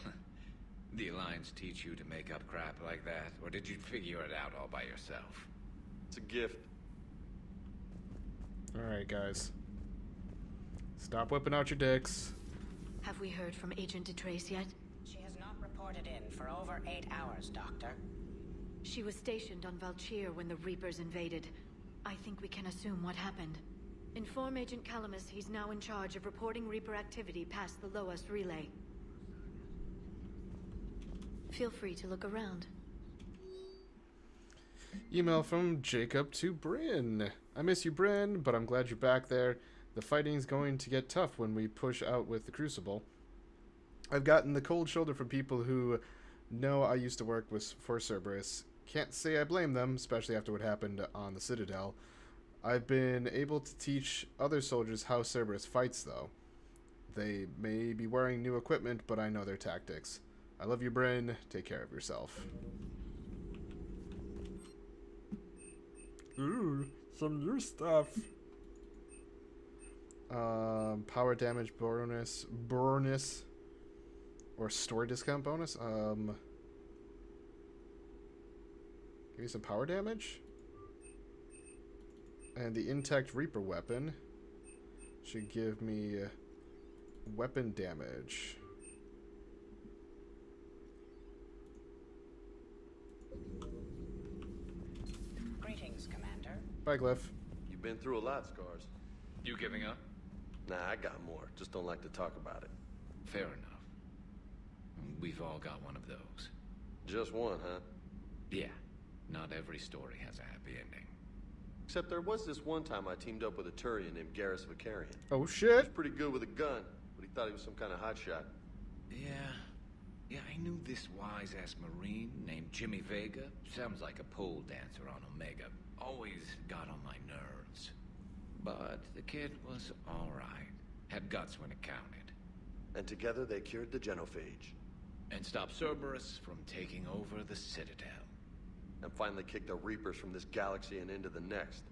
The Alliance teach you to make up crap like that, or did you figure it out all by yourself? It's a gift. Alright, guys. Stop whipping out your dicks. Have we heard from Agent DeTrace yet? She has not reported in for over 8 hours, Doctor. She was stationed on Valchir when the Reapers invaded. I think we can assume what happened. Inform Agent Calamus he's now in charge of reporting Reaper activity past the Loas relay. Feel free to look around. Email from Jacob to Bryn. I miss you, Bryn, but I'm glad you're back there. The fighting's going to get tough when we push out with the Crucible. I've gotten the cold shoulder from people who know I used to work for Cerberus. Can't say I blame them, especially after what happened on the Citadel. I've been able to teach other soldiers how Cerberus fights, though. They may be wearing new equipment, but I know their tactics. I love you, Bryn. Take care of yourself. Ooh, some new stuff. Power damage bonus, or store discount bonus. Give me some power damage, and the intact Reaper weapon should give me weapon damage. Greetings, Commander. Bye, Glyph. You've been through a lot, Scars. You giving up? Nah, I got more. Just don't like to talk about it. Fair enough. We've all got one of those. Just one, huh? Yeah. Not every story has a happy ending. Except there was this one time I teamed up with a Turian named Garrus Vicarian. Oh, He shit. was pretty good with a gun, but he thought he was some kind of hotshot. Yeah, I knew this wise-ass Marine named Jimmy Vega. Sounds like a pole dancer on Omega. Always got on my nerves. But the kid was alright. Had guts when it counted. And together they cured the genophage. And stopped Cerberus from taking over the Citadel. And finally kicked the Reapers from this galaxy and into the next.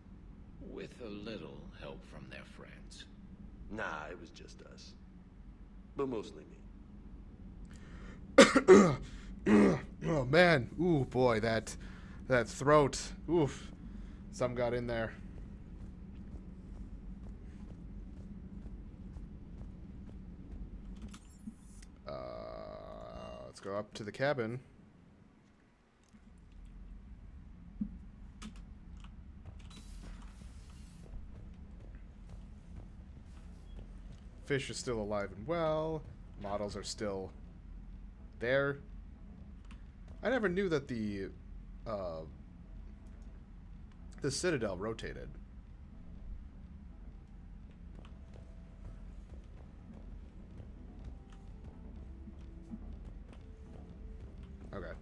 With a little help from their friends. Nah, it was just us. But mostly me. Oh, man. Ooh, boy, that throat. Oof. Some got in there. Let's go up to the cabin. Fish is still alive and well. Models are still there. I never knew that the Citadel rotated. Okay.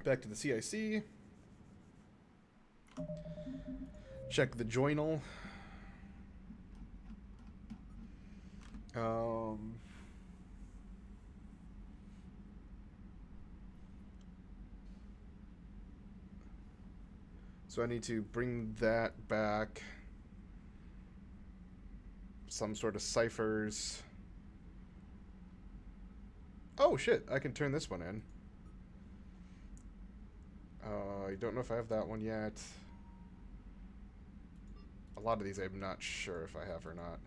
Back to the CIC. Check the journal. So I need to bring that back. Some sort of ciphers. Oh shit, I can turn this one in. I don't know if I have that one yet. A lot of these I'm not sure if I have or not.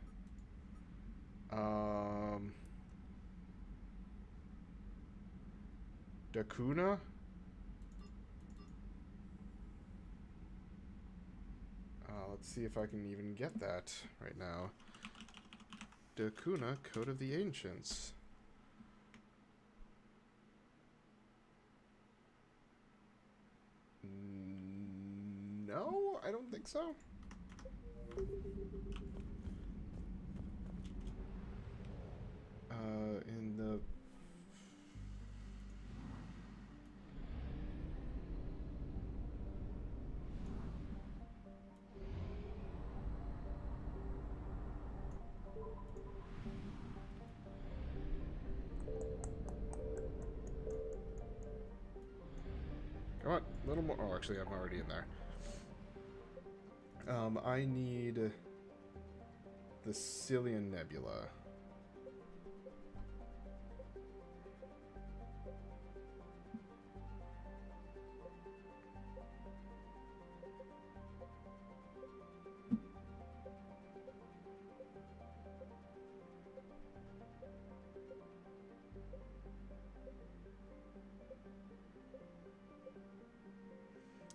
Dakuna? Let's see if I can even get that right now. Dakuna, Code of the Ancients. No, I don't think so. In the... Come on, a little more. Oh, actually, I'm already in there. I need the Cillian Nebula.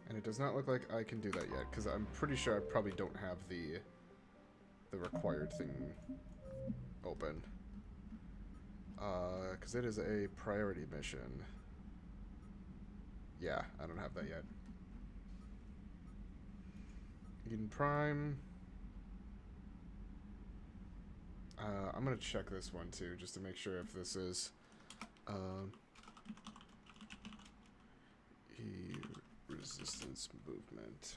And it does not look like I can do that yet, because I'm pretty sure I probably don't have the required thing open. Because it is a priority mission. Yeah, I don't have that yet. Eden Prime. I'm going to check this one too, just to make sure if this is... resistance movement.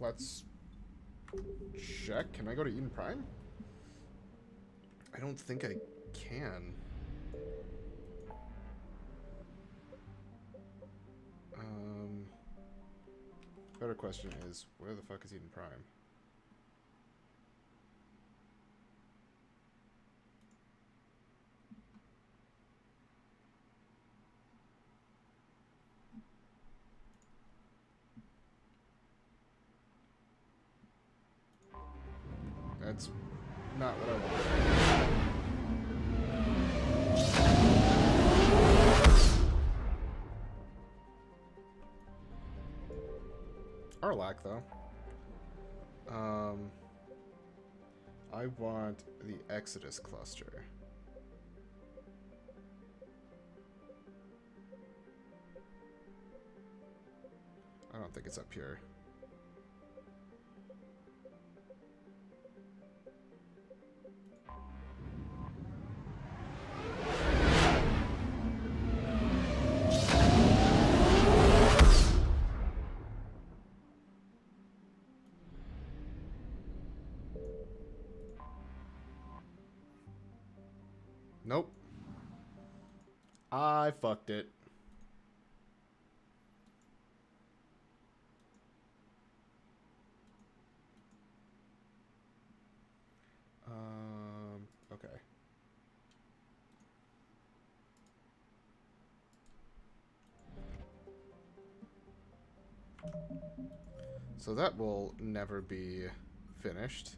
let's check. Can I go to Eden Prime? I don't think I can. Better question is, where the fuck is Eden Prime? That's not what I wanted. Arlac, though. I want the Exodus cluster. I don't think it's up here. Nope. I fucked it. Okay. So that will never be finished.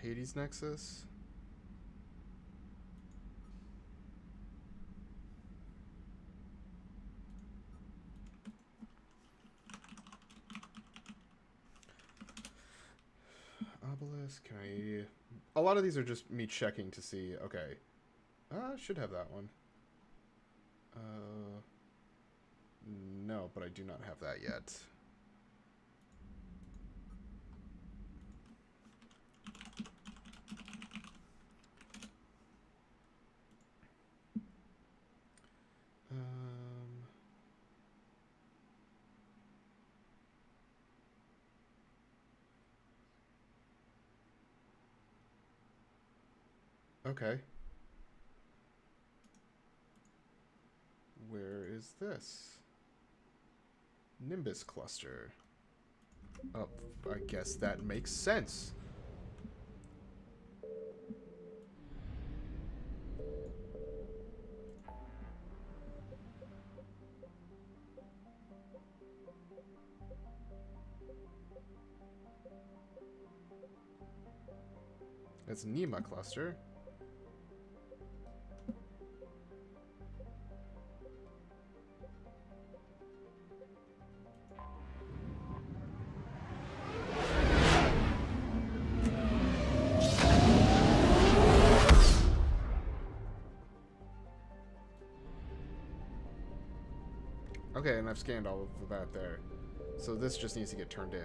Hades Nexus. Obelisk, can I... A lot of these are just me checking to see, okay. I should have that one. No, but I do not have that yet. Okay. Where is this? Nimbus cluster. Oh, I guess that makes sense. It's Nema cluster. Okay, and I've scanned all of that there. So this just needs to get turned in.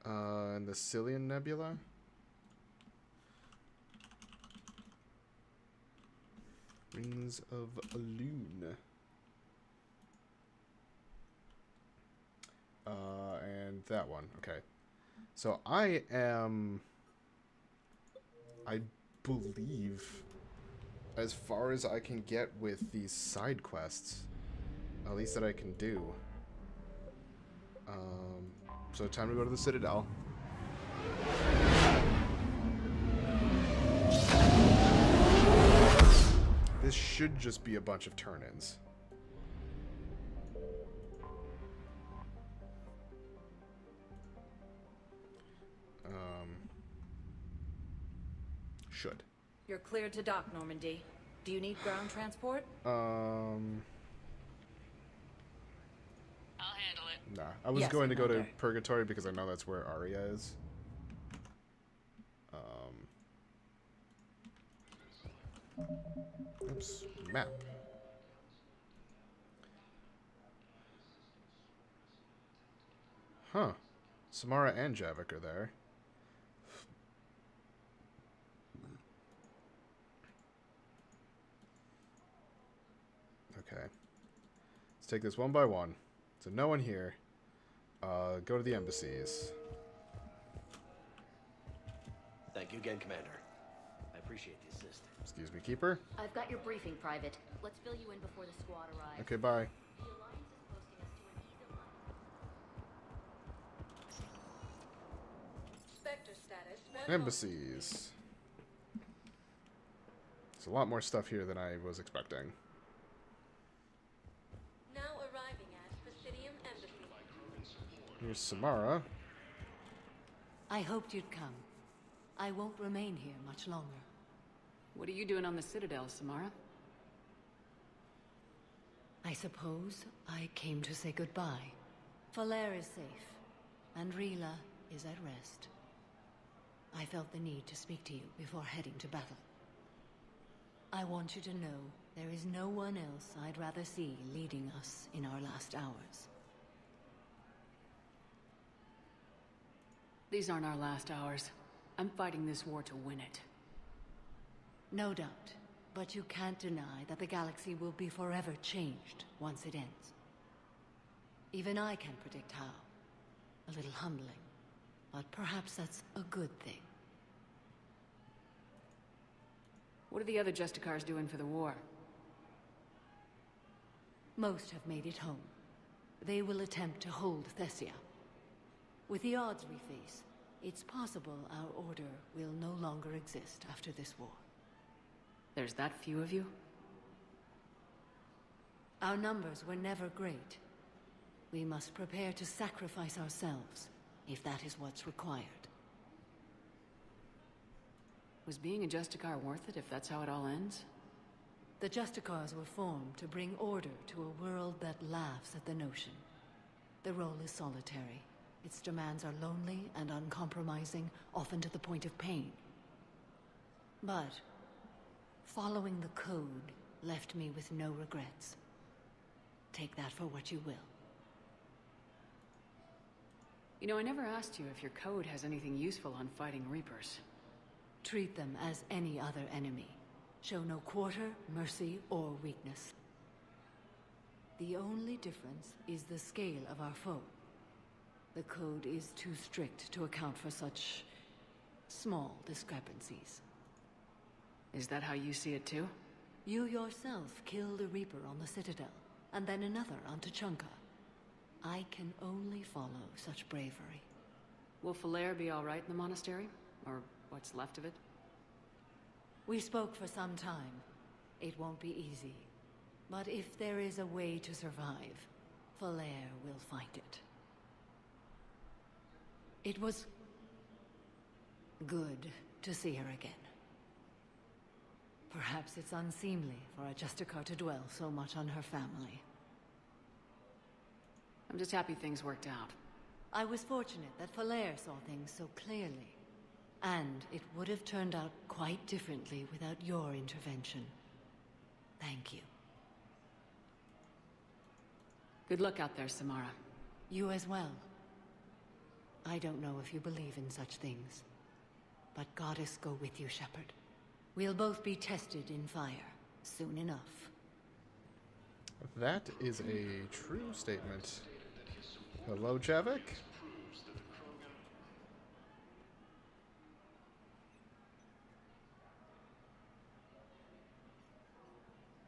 And the Cillian Nebula. Rings of Elune. And that one. Okay. So I believe, as far as I can get with these side quests. At least that I can do. So time to go to the Citadel. This should just be a bunch of turn-ins. Should. You're cleared to dock, Normandy. Do you need ground transport? I'll handle it. Nah, I was going to go to Purgatory because I know that's where Arya is. Oops, map. Huh. Samara and Javik are there. take this one by one. So no one here. Go to the embassies. Thank you again, Commander. I appreciate the assist. Excuse me, Keeper. I've got your briefing, Private. Let's fill you in before the squad arrives. Okay, bye. The Alliance is posting us to an ease of life. Spectre status. Embassies. There's a lot more stuff here than I was expecting. Now arriving at Presidium Embassy. Here's Samara. I hoped you'd come. I won't remain here much longer. What are you doing on the Citadel, Samara? I suppose I came to say goodbye. Falair is safe, and Rila is at rest. I felt the need to speak to you before heading to battle. I want you to know there is no one else I'd rather see leading us in our last hours. These aren't our last hours. I'm fighting this war to win it. No doubt, but you can't deny that the galaxy will be forever changed once it ends. Even I can't predict how. A little humbling, but perhaps that's a good thing. What are the other Justicars doing for the war? Most have made it home. They will attempt to hold Thessia. With the odds we face, it's possible our order will no longer exist after this war. There's that few of you? Our numbers were never great. We must prepare to sacrifice ourselves, if that is what's required. Was being a Justicar worth it if that's how it all ends? The Justicars were formed to bring order to a world that laughs at the notion. The role is solitary. Its demands are lonely and uncompromising, often to the point of pain. But following the code left me with no regrets. Take that for what you will. You know, I never asked you if your code has anything useful on fighting Reapers. Treat them as any other enemy. Show no quarter, mercy, or weakness. The only difference is the scale of our foe. The code is too strict to account for such small discrepancies. Is that how you see it too? You yourself killed a Reaper on the Citadel, and then another on Tuchanka. I can only follow such bravery. Will Falair be all right in the monastery? Or what's left of it? We spoke for some time. It won't be easy. But if there is a way to survive, Falair will find it. It was good to see her again. Perhaps it's unseemly for a Justicar to dwell so much on her family. I'm just happy things worked out. I was fortunate that Falair saw things so clearly. And it would have turned out quite differently without your intervention. Thank you. Good luck out there, Samara. You as well. I don't know if you believe in such things, but Goddess go with you, Shepard. We'll both be tested in fire, soon enough. That is a true statement. Hello, Javik.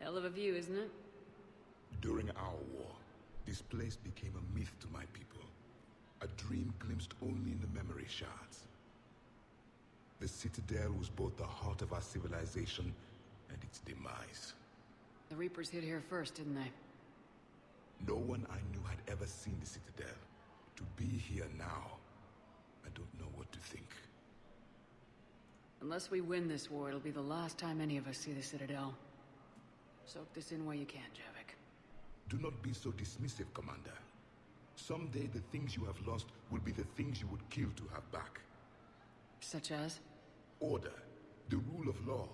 Hell of a view, isn't it? During our war, this place became a myth to my people. A dream glimpsed only in the memory shards. The Citadel was both the heart of our civilization and its demise. The Reapers hit here first, didn't they? No one I knew had ever seen the Citadel. To be here now, I don't know what to think. Unless we win this war, it'll be the last time any of us see the Citadel. Soak this in while you can, Javik. Do not be so dismissive, Commander. Someday the things you have lost will be the things you would kill to have back. Such as? Order, the rule of law.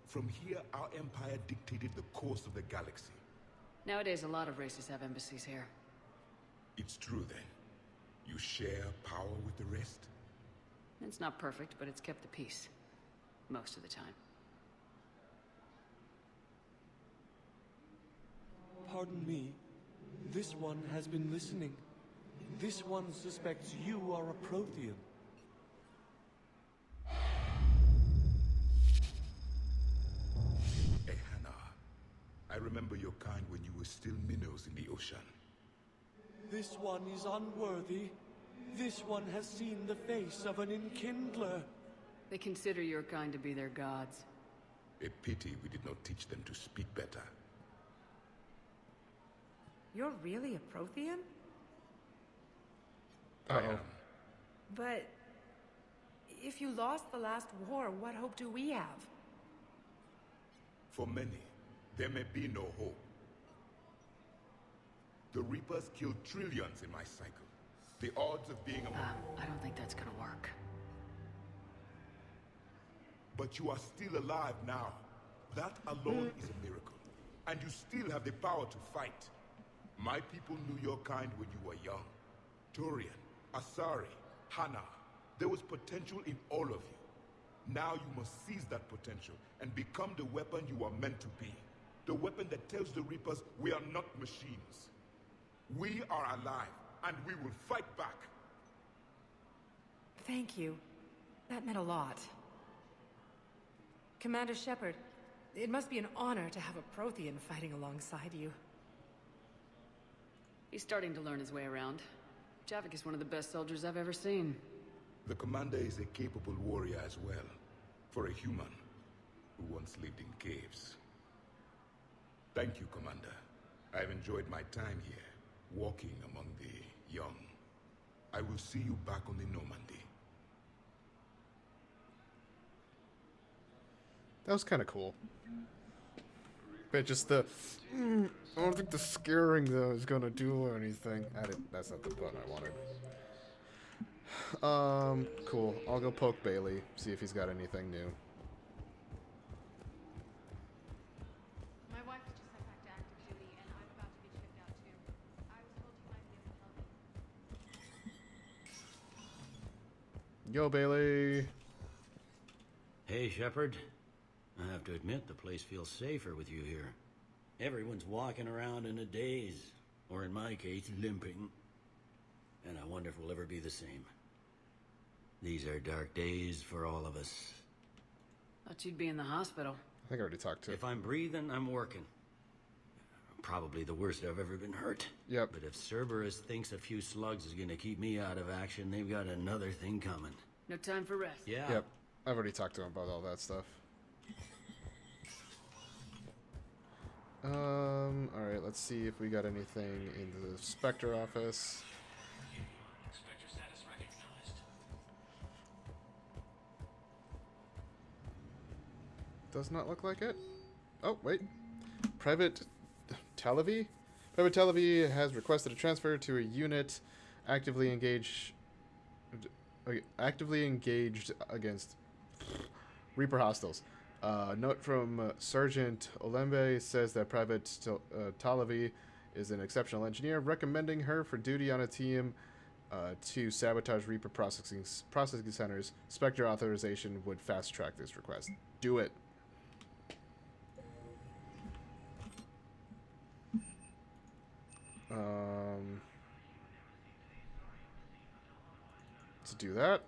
From here, our empire dictated the course of the galaxy. Nowadays, a lot of races have embassies here. It's true, then. You share power with the rest? It's not perfect, but it's kept the peace. Most of the time. Pardon me. This one has been listening. This one suspects you are a Prothean. Hey, Hannah. I remember your kind when you were still minnows in the ocean. This one is unworthy. This one has seen the face of an enkindler. They consider your kind to be their gods. A pity we did not teach them to speak better. You're really a Prothean? Uh-oh. But if you lost the last war, what hope do we have? For many, there may be no hope. The Reapers killed trillions in my cycle. The odds of being among... I don't think that's gonna work. But you are still alive now. That alone is a miracle. And you still have the power to fight. My people knew your kind when you were young. Turian, Asari, Hana. There was potential in all of you. Now you must seize that potential and become the weapon you are meant to be. The weapon that tells the Reapers we are not machines. We are alive, and we will fight back. Thank you. That meant a lot. Commander Shepard, it must be an honor to have a Prothean fighting alongside you. He's starting to learn his way around. Javik is one of the best soldiers I've ever seen. The commander is a capable warrior as well, for a human who once lived in caves. Thank you, Commander. I've enjoyed my time here, walking among the young. I will see you back on the Normandy. That was kind of cool. But just the... I don't think the scaring, though, is going to do anything. That's not the button I wanted. Cool. I'll go poke Bailey, see if he's got anything new. My wife has just sent back to active duty, and I'm about to be checked out too. I was told you might be able to help me. Yo, Bailey. Hey, Shepard. I have to admit, the place feels safer with you here. Everyone's walking around in a daze, or in my case, limping. And I wonder if we'll ever be the same. These are dark days for all of us. Thought you'd be in the hospital. I think I already talked to. If I'm breathing, I'm working. Probably the worst I've ever been hurt. Yep. But if Cerberus thinks a few slugs is gonna keep me out of action, they've got another thing coming. No time for rest. Yeah. Yep. I've already talked to him about all that stuff. Alright, let's see if we got anything in the Spectre office. Spectre status recognized. Does not look like it. Oh, wait. Private Talavi? Private Talavi has requested a transfer to a unit actively engaged against Reaper hostiles. Note from Sergeant Olembe says that Private Talavi is an exceptional engineer, recommending her for duty on a team to sabotage Reaper processing centers. Spectre authorization would fast track this request. Do it. To do that.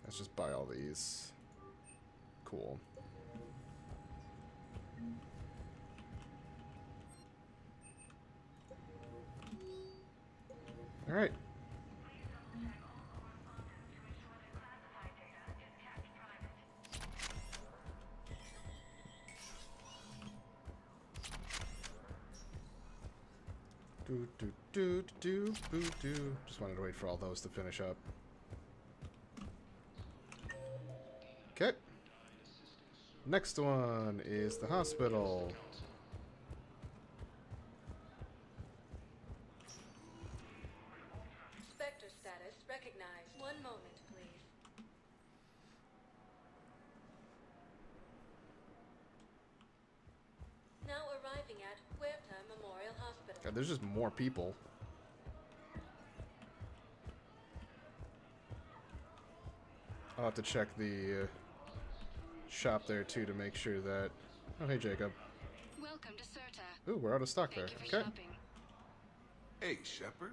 Let's just buy all these. Cool. All right. Do. Just wanted to wait for all those to finish up. Okay. Next one is the hospital. Spectre status recognized. One moment, please. Now arriving at Huerta Memorial Hospital. God, there's just more people. I'll have to check the shop there too to make sure that. Oh, hey, Jacob. Welcome to Certa. Ooh, we're out of stock there. Thank you for Okay. shopping. Hey, Shepard.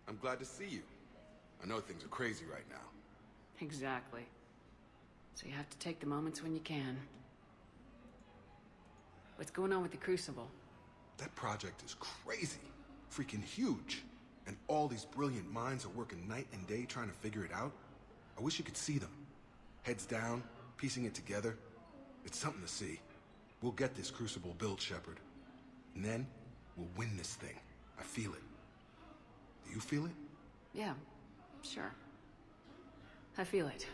I'm glad to see you. I know things are crazy right now. Exactly. So you have to take the moments when you can. What's going on with the Crucible? That project is crazy. Freaking huge. And all these brilliant minds are working night and day trying to figure it out. I wish you could see them. Heads down, piecing it together. It's something to see. We'll get this Crucible built, Shepard. And then, we'll win this thing. I feel it. Do you feel it? Yeah, sure. I feel it.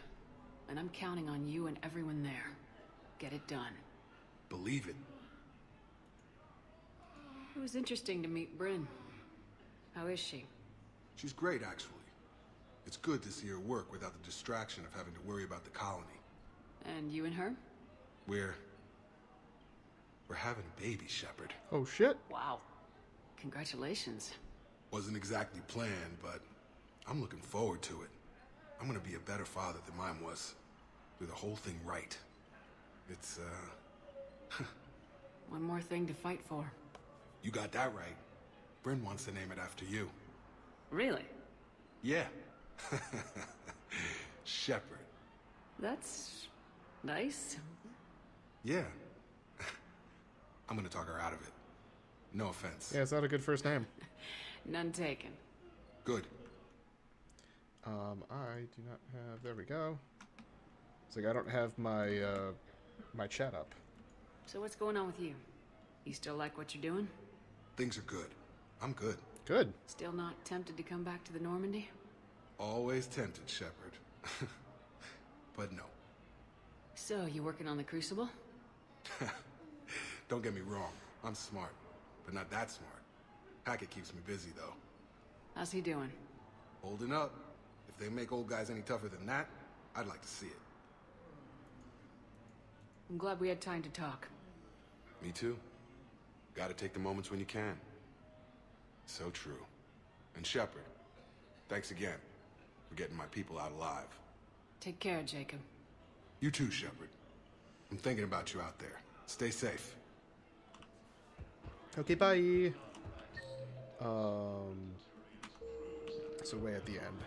And I'm counting on you and everyone there. Get it done. Believe it. It was interesting to meet Bryn. How is she? She's great, actually. It's good to see her work without the distraction of having to worry about the colony. And you and her? We're having a baby, Shepard. Oh, shit. Wow. Congratulations. Wasn't exactly planned, but I'm looking forward to it. I'm gonna be a better father than mine was. Do the whole thing right. It's, One more thing to fight for. You got that right. Bryn wants to name it after you. Really? Yeah. Shepard. That's nice. Yeah. I'm gonna talk her out of it. No offense. Yeah, it's not a good first name. None taken. Good. I do not have. There we go. It's like I don't have my my chat up. So what's going on with you? You still like what you're doing? Things are good. I'm good. Good. Still not tempted to come back to the Normandy? Always tempted, Shepard. But no. So, you working on the Crucible? Don't get me wrong. I'm smart, but not that smart. Hackett keeps me busy, though. How's he doing? Holding up. If they make old guys any tougher than that, I'd like to see it. I'm glad we had time to talk. Me too. Gotta take the moments when you can. So true. And Shepard, thanks again for getting my people out alive. Take care, Jacob. You too, Shepard. I'm thinking about you out there. Stay safe. Okay, bye. So way at the end.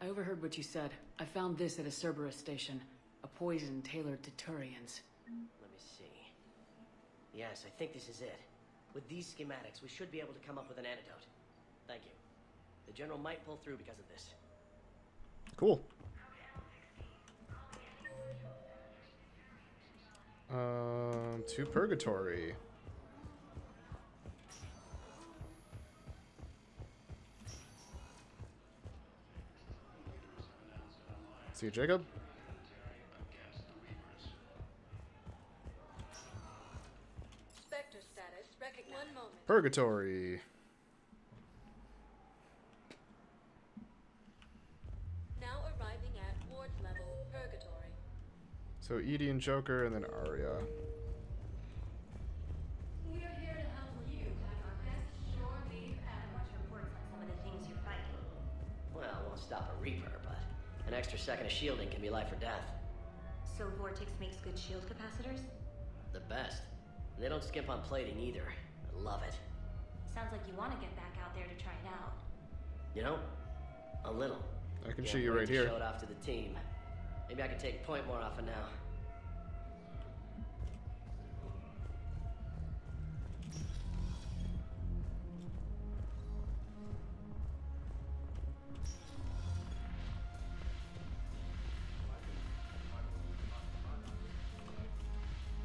I overheard what you said. I found this at a Cerberus station. A poison tailored to Turians. Let me see. Yes, I think this is it. With these schematics, we should be able to come up with an antidote. Thank you. The General might pull through because of this. Cool. To Purgatory. See you, Jacob. Spectre status recognized. 1 moment. Purgatory. Now arriving at ward level Purgatory. So Edie and Joker, and then Arya. We're here to help you have our best shore leave and watch reports on some of the things you're fighting. Well, it won't stop a Reaper, but an extra second of shielding can be life or death. So Vortex makes good shield capacitors? The best. And they don't skimp on plating either. I love it. Sounds like you want to get back out there to try it out. You know? A little. I can Can't show you wait right to here. Show it off to the team. Maybe I can take point more often now.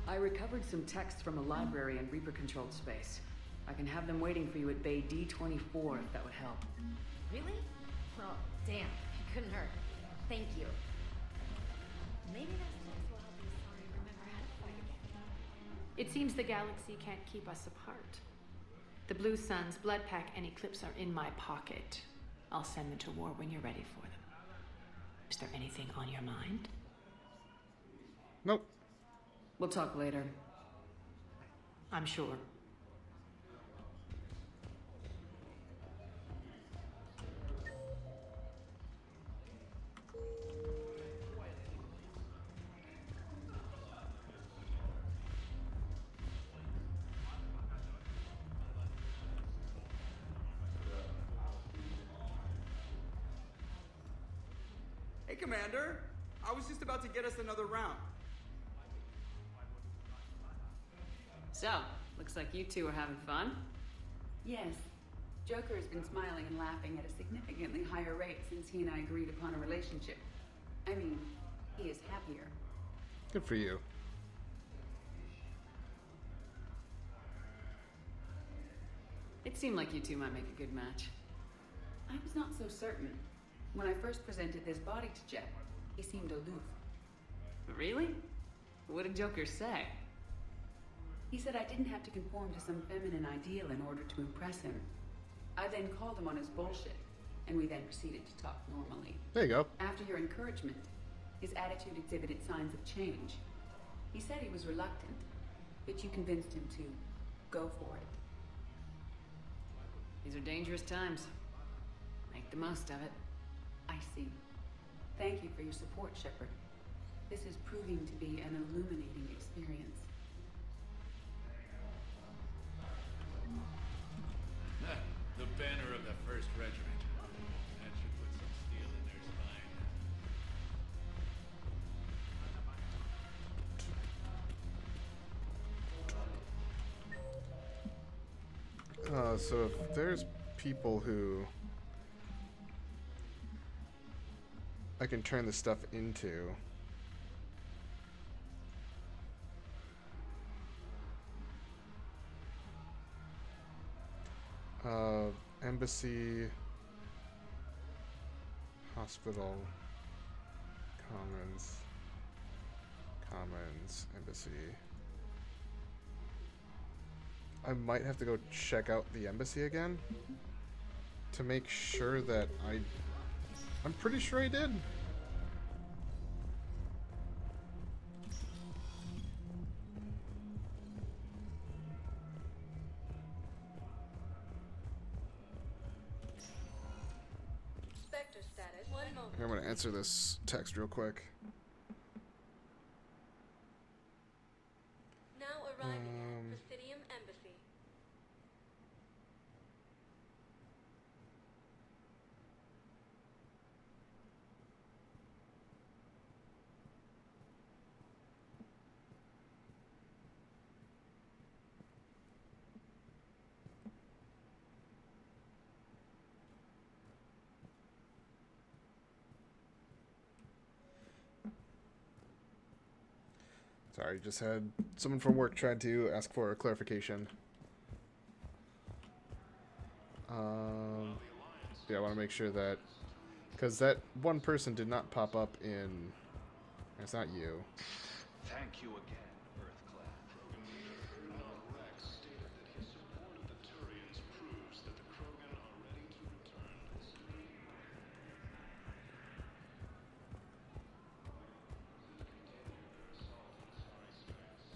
I recovered some texts from a library in Reaper-controlled space. I can have them waiting for you at Bay D-24 if that would help. Really? Well, damn. It couldn't hurt. Thank you. Maybe that text will help you remember how to fight again. It seems the galaxy can't keep us apart. The Blue Suns, Blood Pack, and Eclipse are in my pocket. I'll send them to war when you're ready for them. Is there anything on your mind? Nope. We'll talk later. I'm sure. Hey, Commander. I was just about to get us another round. So, looks like you two are having fun. Yes. Joker has been smiling and laughing at a significantly higher rate since he and I agreed upon a relationship. I mean, he is happier. Good for you. It seemed like you two might make a good match. I was not so certain. When I first presented this body to Jet, he seemed aloof. Really? What did Joker say? He said I didn't have to conform to some feminine ideal in order to impress him. I then called him on his bullshit, and we then proceeded to talk normally. There you go. After your encouragement, his attitude exhibited signs of change. He said he was reluctant, but you convinced him to go for it. These are dangerous times. Make the most of it. I see. Thank you for your support, Shepard. This is proving to be an illuminating experience. The banner of the 1st Regiment. That should put some steel in their spine. So if there's people who I can turn this stuff into. Embassy, hospital, commons, embassy. I might have to go check out the embassy again to make sure that I'm pretty sure I did. Spectre status. 1 moment. I'm gonna answer this text real quick. Now arriving at Presidium Embassy. Sorry, just had someone from work tried to ask for a clarification. Yeah, I want to make sure that, because that one person did not pop up in. It's not you. Thank you again, Earthclad. Krogan leader Rex stated that his support of the Turians proves that the Krogan are ready to return.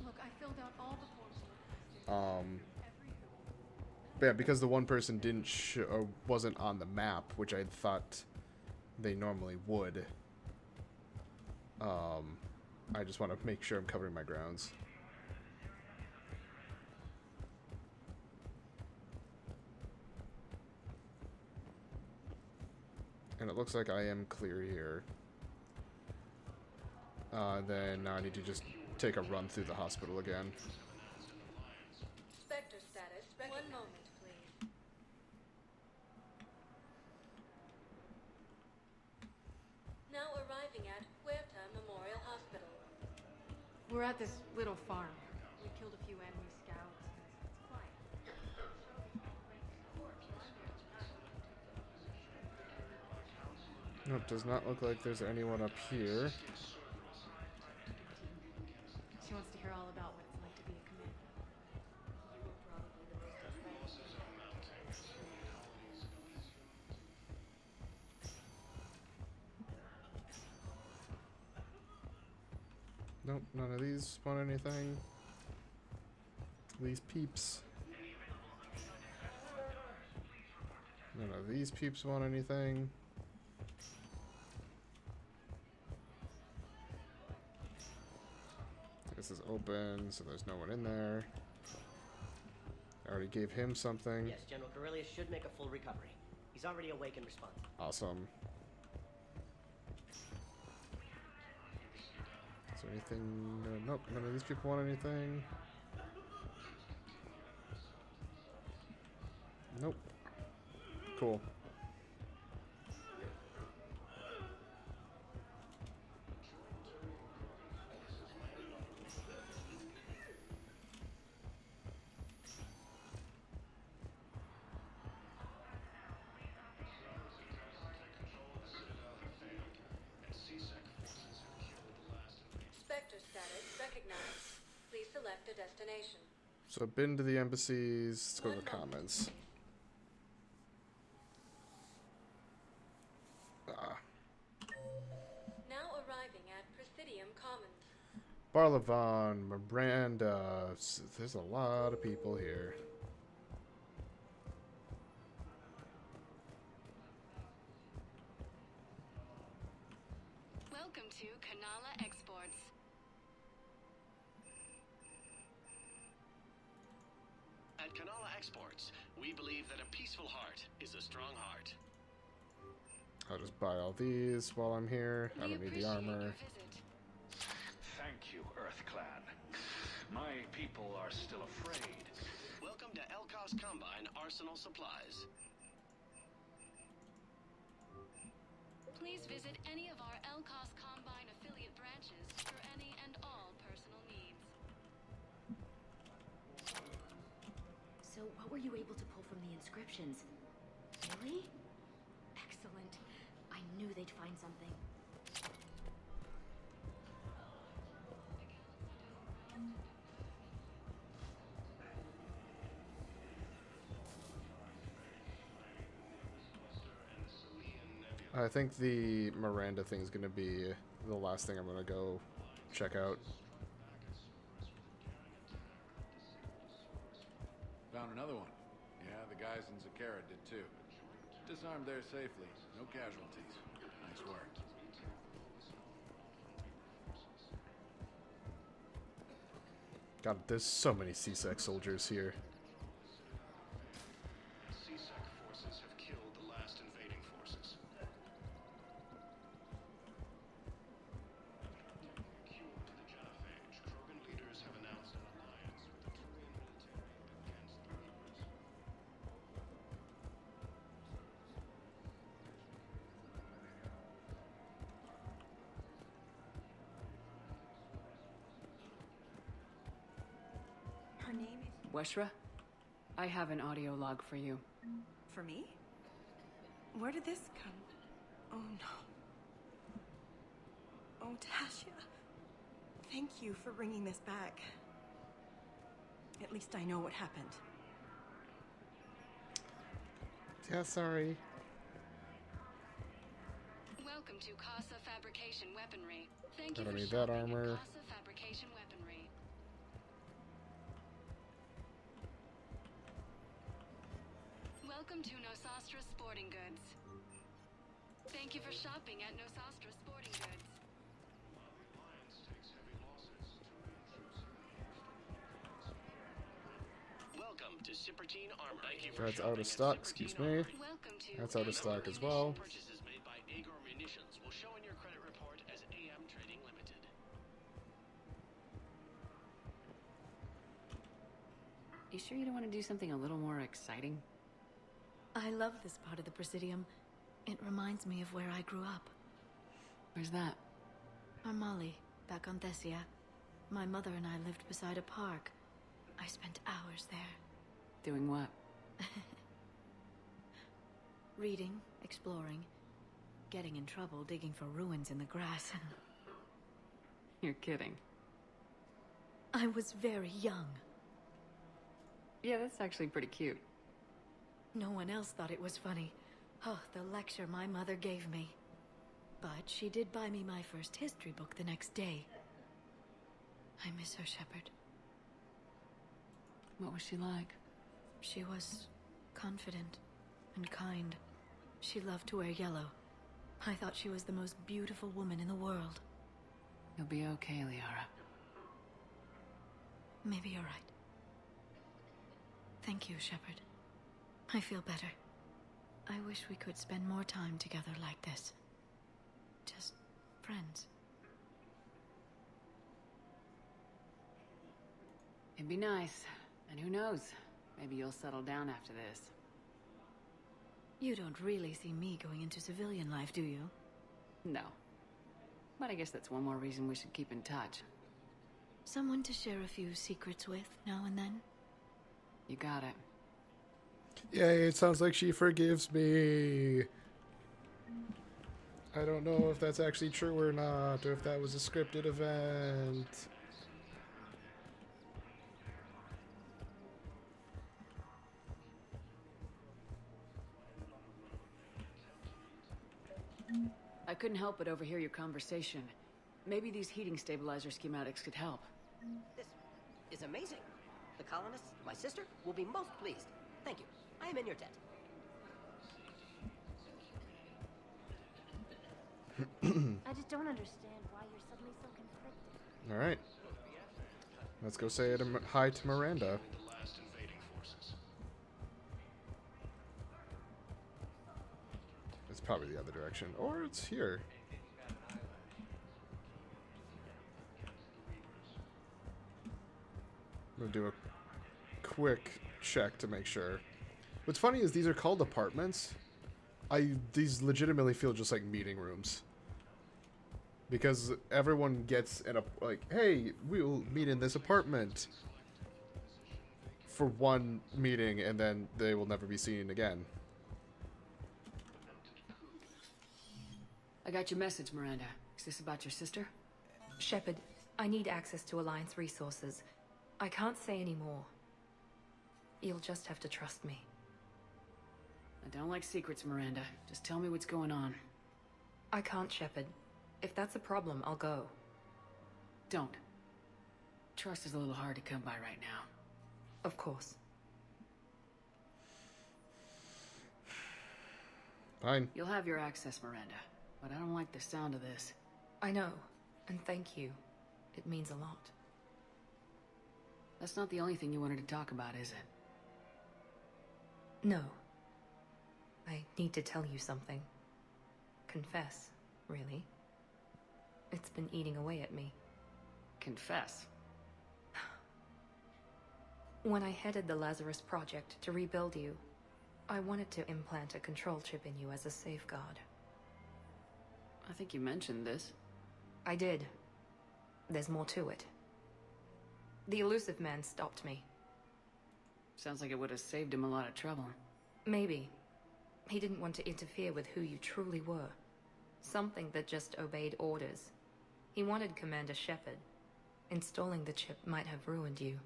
Look, I filled out all the forms. Yeah, because the one person didn't or wasn't on the map, which I thought they normally would. I just want to make sure I'm covering my grounds. And it looks like I am clear here. Then now I need to just take a run through the hospital again. Spectre status. 1 moment, please. Now arriving at Huerta Memorial Hospital. We're at this little farm. We killed a few enemy scouts. It's quiet. Nope, does not look like there's anyone up here. She wants to hear all about what it's like to be a commander. Nope, none of these spawn anything. These peeps. None of these peeps want anything. This is open, so there's no one in there. I already gave him something. Yes, General Corellius should make a full recovery. He's already awake and responsive. Awesome. Is there anything? Nope, none of these people want anything. Nope. Cool. Spectre status recognized. Please select a destination. So I've been to the embassies. Let's go to the comments. Now arriving at Presidium Commons. Barlavon, Miranda. There's a lot of people here. Welcome to Kanala Exports. At Kanala Exports, we believe that a peaceful heart is a strong heart. I'll just buy all these while I'm here. I don't need the armor. Thank you, Earth Clan. My people are still afraid. Welcome to Elkos Combine Arsenal Supplies. Please visit any of our Elkos Combine affiliate branches for any and all personal needs. So, what were you able to pull from the inscriptions? Really? Excellent. I knew they'd find something. I think the Miranda thing is going to be the last thing I'm going to go check out. Found another one. Yeah, the guys in Zakara did too. Disarmed there safely. No casualties. Nice work. God, there's so many CSEC soldiers here. CSEC forces have killed the last invading forces. Cured to the Genophage, Krogan leaders have announced an alliance with the Turian military against the Reapers. Her name is... Weshra, I have an audio log for you. For me? Where did this come? Oh no. Oh, Tasha. Thank you for bringing this back. At least I know what happened. Yeah, sorry. Welcome to Casa Fabrication Weaponry. Thank I you don't for need that shopping at armor. Casa Fabrication Weaponry. Welcome to Nosastra Sporting Goods. Thank you for shopping at Nosastra Sporting Goods. Welcome to Cipertine Armor. Thank you for That's shopping out of at stock, Cipertine excuse me. Armory. That's out of stock as well. Purchases made by Agor Munitions will show in your credit report as AM Trading Limited. You sure you don't want to do something a little more exciting? I love this part of the Presidium. It reminds me of where I grew up. Where's that? Armali, back on Thessia. My mother and I lived beside a park. I spent hours there. Doing what? Reading, exploring, getting in trouble digging for ruins in the grass. You're kidding. I was very young. Yeah, that's actually pretty cute. No one else thought it was funny. Oh, the lecture my mother gave me. But she did buy me my first history book the next day. I miss her, Shepard. What was she like? She was confident and kind. She loved to wear yellow. I thought she was the most beautiful woman in the world. You'll be okay, Liara. Maybe you're right. Thank you, Shepard. I feel better. I wish we could spend more time together like this. Just friends. It'd be nice. And who knows? Maybe you'll settle down after this. You don't really see me going into civilian life, do you? No. But I guess that's one more reason we should keep in touch. Someone to share a few secrets with now and then? You got it. Yay, it sounds like she forgives me. I don't know if that's actually true or not, or if that was a scripted event. I couldn't help but overhear your conversation. Maybe these heating stabilizer schematics could help. This is amazing. The colonists, my sister, will be most pleased. Thank you. I am in your debt. I just don't understand why you're suddenly so conflicted. Alright. Let's go say hi to Miranda. It's probably the other direction. Or it's here. I'm gonna do a quick check to make sure. What's funny is these are called apartments. These legitimately feel just like meeting rooms. Because everyone gets in a, like, hey, we'll meet in this apartment for one meeting and then they will never be seen again. I got your message, Miranda. Is this about your sister? Shepard, I need access to Alliance resources. I can't say any more. You'll just have to trust me. I don't like secrets, Miranda. Just tell me what's going on. I can't, Shepard. If that's a problem, I'll go. Don't. Trust is a little hard to come by right now. Of course. Fine. You'll have your access, Miranda. But I don't like the sound of this. I know. And thank you. It means a lot. That's not the only thing you wanted to talk about, is it? No. I need to tell you something. Confess, really. It's been eating away at me. Confess? When I headed the Lazarus Project to rebuild you, I wanted to implant a control chip in you as a safeguard. I think you mentioned this. I did. There's more to it. The elusive man stopped me. Sounds like it would have saved him a lot of trouble. Maybe. He didn't want to interfere with who you truly were. Something that just obeyed orders. He wanted Commander Shepard. Installing the chip might have ruined you.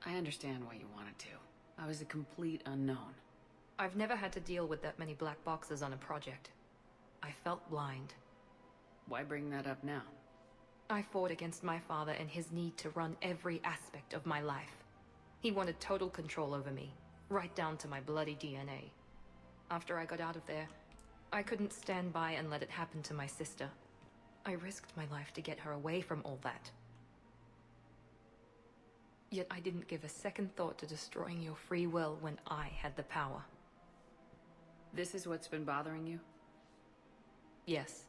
I understand why you wanted to. I was a complete unknown. I've never had to deal with that many black boxes on a project. I felt blind. Why bring that up now? I fought against my father and his need to run every aspect of my life. He wanted total control over me, right down to my bloody DNA. After I got out of there, I couldn't stand by and let it happen to my sister. I risked my life to get her away from all that. Yet I didn't give a second thought to destroying your free will when I had the power. This is what's been bothering you? Yes.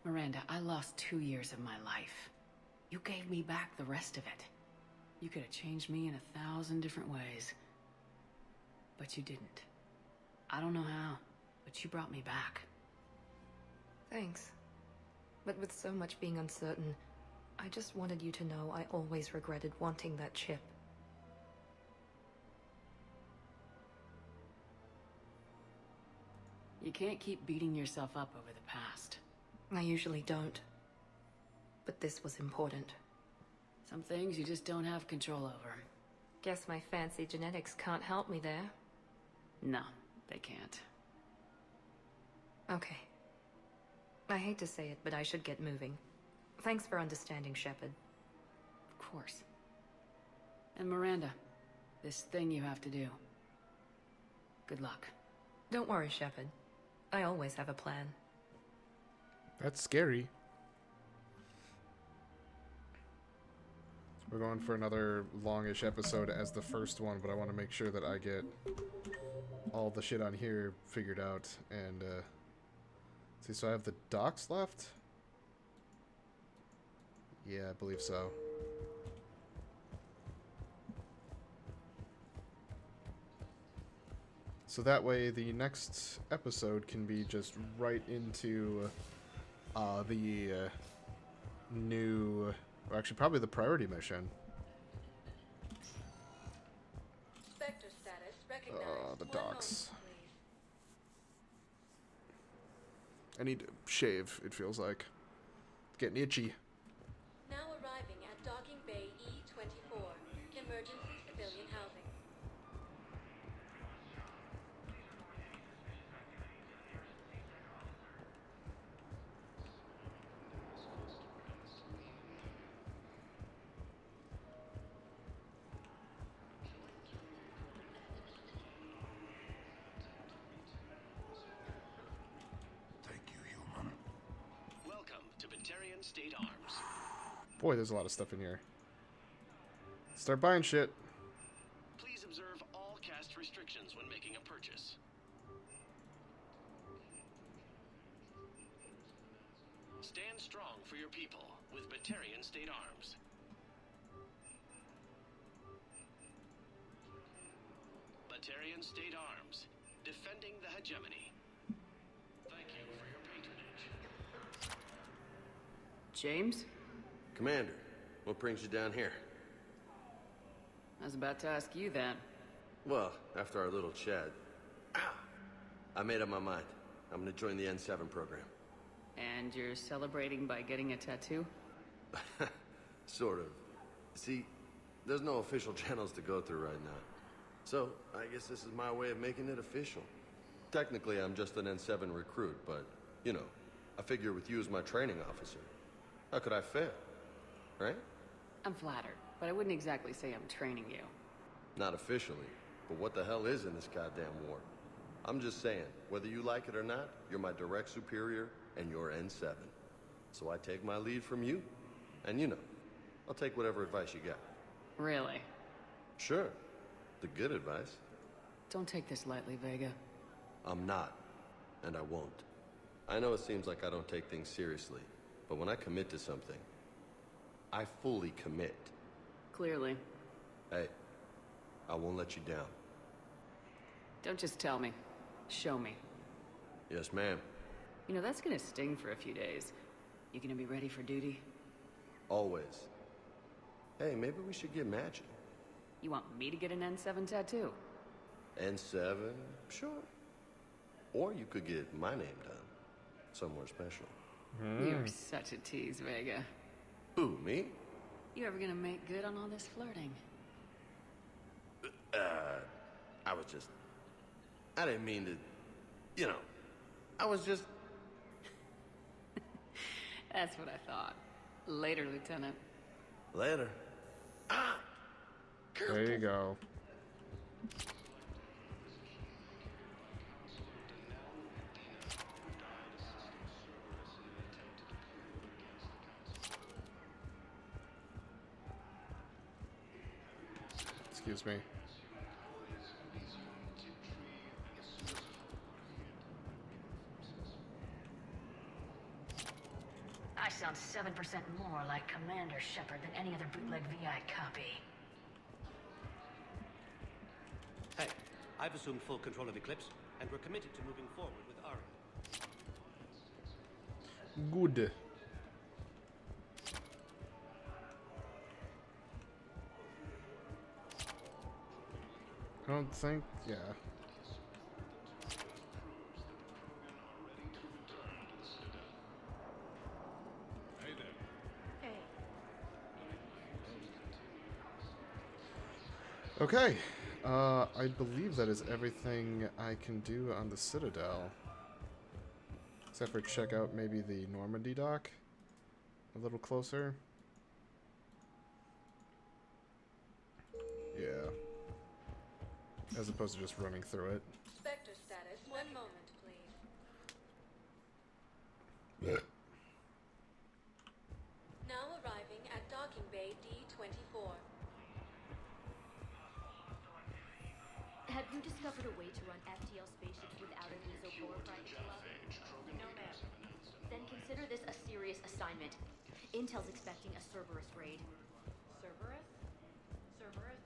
Miranda, I lost 2 years of my life. You gave me back the rest of it. You could have changed me in 1,000 different ways. But you didn't. I don't know how, but you brought me back. Thanks. But with so much being uncertain, I just wanted you to know I always regretted wanting that chip. You can't keep beating yourself up over the past. I usually don't. But this was important. Some things you just don't have control over. Guess my fancy genetics can't help me there. No, they can't. Okay. I hate to say it, but I should get moving. Thanks for understanding, Shepard. Of course. And Miranda, this thing you have to do. Good luck. Don't worry, Shepard. I always have a plan. That's scary. We're going for another longish episode as the first one, but I want to make sure that I get all the shit on here figured out. And, see, so I have the docks left? Yeah, I believe so. So that way the next episode can be just right into the new, or actually probably the priority mission. Spectre status recognized. The One docks. moment, please. I need to shave, it feels like. It's getting itchy. Now arriving at Docking Bay E-24, emergency civilian housing. Welcome to Batarian State Arms. Boy, there's a lot of stuff in here. Start buying shit. Please observe all caste restrictions when making a purchase. Stand strong for your people with Batarian State Arms. Batarian State Arms, defending the hegemony. Thank you for your patronage. James? Commander, what brings you down here? I was about to ask you that. Well, after our little chat, I made up my mind. I'm gonna join the N7 program. And you're celebrating by getting a tattoo? Sort of. See, there's no official channels to go through right now. So, I guess this is my way of making it official. Technically, I'm just an N7 recruit, but, you know, I figure with you as my training officer, how could I fail? Right? I'm flattered, but I wouldn't exactly say I'm training you. Not officially, but what the hell is in this goddamn war? I'm just saying, whether you like it or not, you're my direct superior, and you're N7. So I take my lead from you, and you know, I'll take whatever advice you got. Really? Sure. The good advice. Don't take this lightly, Vega. I'm not, and I won't. I know it seems like I don't take things seriously, but when I commit to something, I fully commit. Clearly. Hey, I won't let you down. Don't just tell me. Show me. Yes, ma'am. You know, that's gonna sting for a few days. You gonna be ready for duty? Always. Hey, maybe we should get matching. You want me to get an N7 tattoo? N7? Sure. Or you could get my name done. Somewhere special. You're such a tease, Vega. Who, me? You ever gonna make good on all this flirting? I didn't mean to, you know, I was just... That's what I thought. Later, Lieutenant. Later. There you go. Excuse me. I sound 7% more like Commander Shepard than any other bootleg VI copy. Hey, I've assumed full control of Eclipse, and we're committed to moving forward with Aria. Good. I don't think, yeah. Hey there. Hey. Okay. I believe that is everything I can do on the Citadel. Except for check out maybe the Normandy dock a little closer. Yeah. As opposed to just running through it. Spectre status. One moment, please. Now arriving at Docking Bay D-24. Have you discovered a way to run FTL spaceships without an ESO-4 private club? No, ma'am. Then consider this a serious assignment. Intel's expecting a Cerberus raid. Cerberus? Cerberus?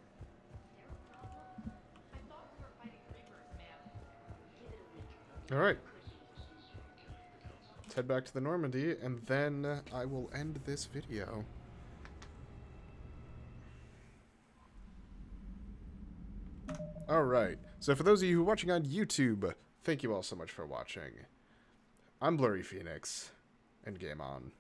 They're a problem? I thought we were fighting Reapers, ma'am. All right. Let's head back to the Normandy, and then I will end this video. All right. So for those of you who are watching on YouTube, thank you all so much for watching. I'm Blurry Phoenix, and game on.